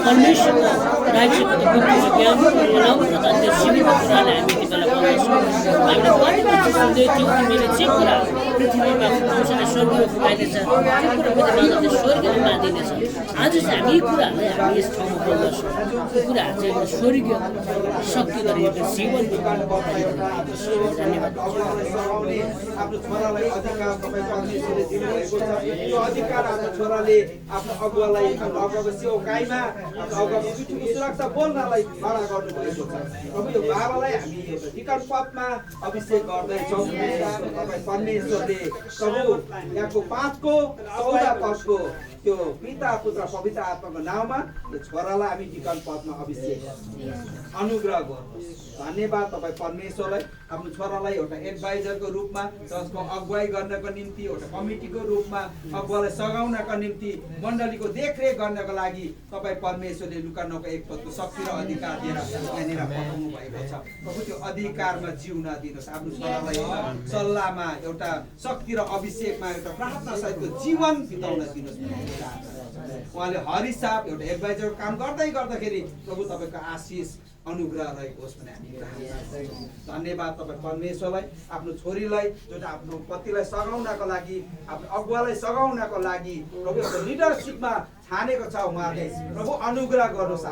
परमेश्वरको राज्यको त बुद्धि र ज्ञान बनाउनु त त्यो सीमित कुरालाई हामी ती बेला पाउँछौँ। हामीले कतिपय चिज सुन्दै थियौँ कि मैले जे कुरा पृथ्वीमा मान्छेले स्वर्गीय पुगाइदिन्छ त्यो कुरा पनि स्वर्गीय मानिनेछ। आज चाहिँ हामी यी कुराहरूलाई हामी यस ठाउँमा बोल्दछौँ। त्यो कुराहरू चाहिँ एउटा स्वर्गीय शक्ति गरेको जीवन धन्यवाद। आफ्नो छोरालाई अधिकार तपाईँ परमेश्वरले दिनुभएको छ। त्यो अधिकार आफ्नो छोराले आफ्नो अगुवालाई आफ्नो अगुवाको सेवकाईमा आफ्नो अगुवाको पिठीको सुरक्षा बोल्नलाई खडा गर्नुभएको छ। प्रभु यो बाबालाई हामी एउटा निकट पदमा अभिषेक गर्दैछौँ। तपाईँ परमेश्वरले प्रभु यहाँको 5को 14 पदको त्यो पिता पुत्र पवित्र आत्माको नाउँमा यो छोरालाई हामी निकट पदमा अभिषेक अनुग्रह गर्नुहोस्। धन्यवाद तपाईँ परमेश्वरलाई आफ्नो छोरालाई एउटा एडभाइजरको रूपमा जसको अगुवाई गर्नको निम्ति एउटा कमिटीको रूपमा अगुवालाई सघाउनका निम्ति मण्डलीको देखरेख गर्नको लागि तपाईँ परमेश्वरले लुका 9:1 शक्ति र अधिकार दिएर यहाँनिर पठाउनु भएको छ। प्रभु त्यो अधिकारमा जिउन दिनुहोस्। आफ्नो छोरालाई एउटा सल्लाहमा एउटा शक्ति र अभिषेकमा एउटा प्रार्थना सहितको जीवन बिताउन दिनुहोस्। उहाँले हरिसाब एउटा एडभाइजरको काम गर्दाखेरि प्रभु तपाईँको आशिष अनुग्रह रहेको होस् भने हामी धन्यवाद तपाईँ परमेश्वरलाई आफ्नो छोरीलाई जुन आफ्नो पतिलाई सघाउनको लागि आफ्नो अगुवालाई सघाउनको लागि प्रभु एउटा लिडरसिपमा छानेको छ। उहाँले प्रभु अनुग्रह गर्नुहोस्।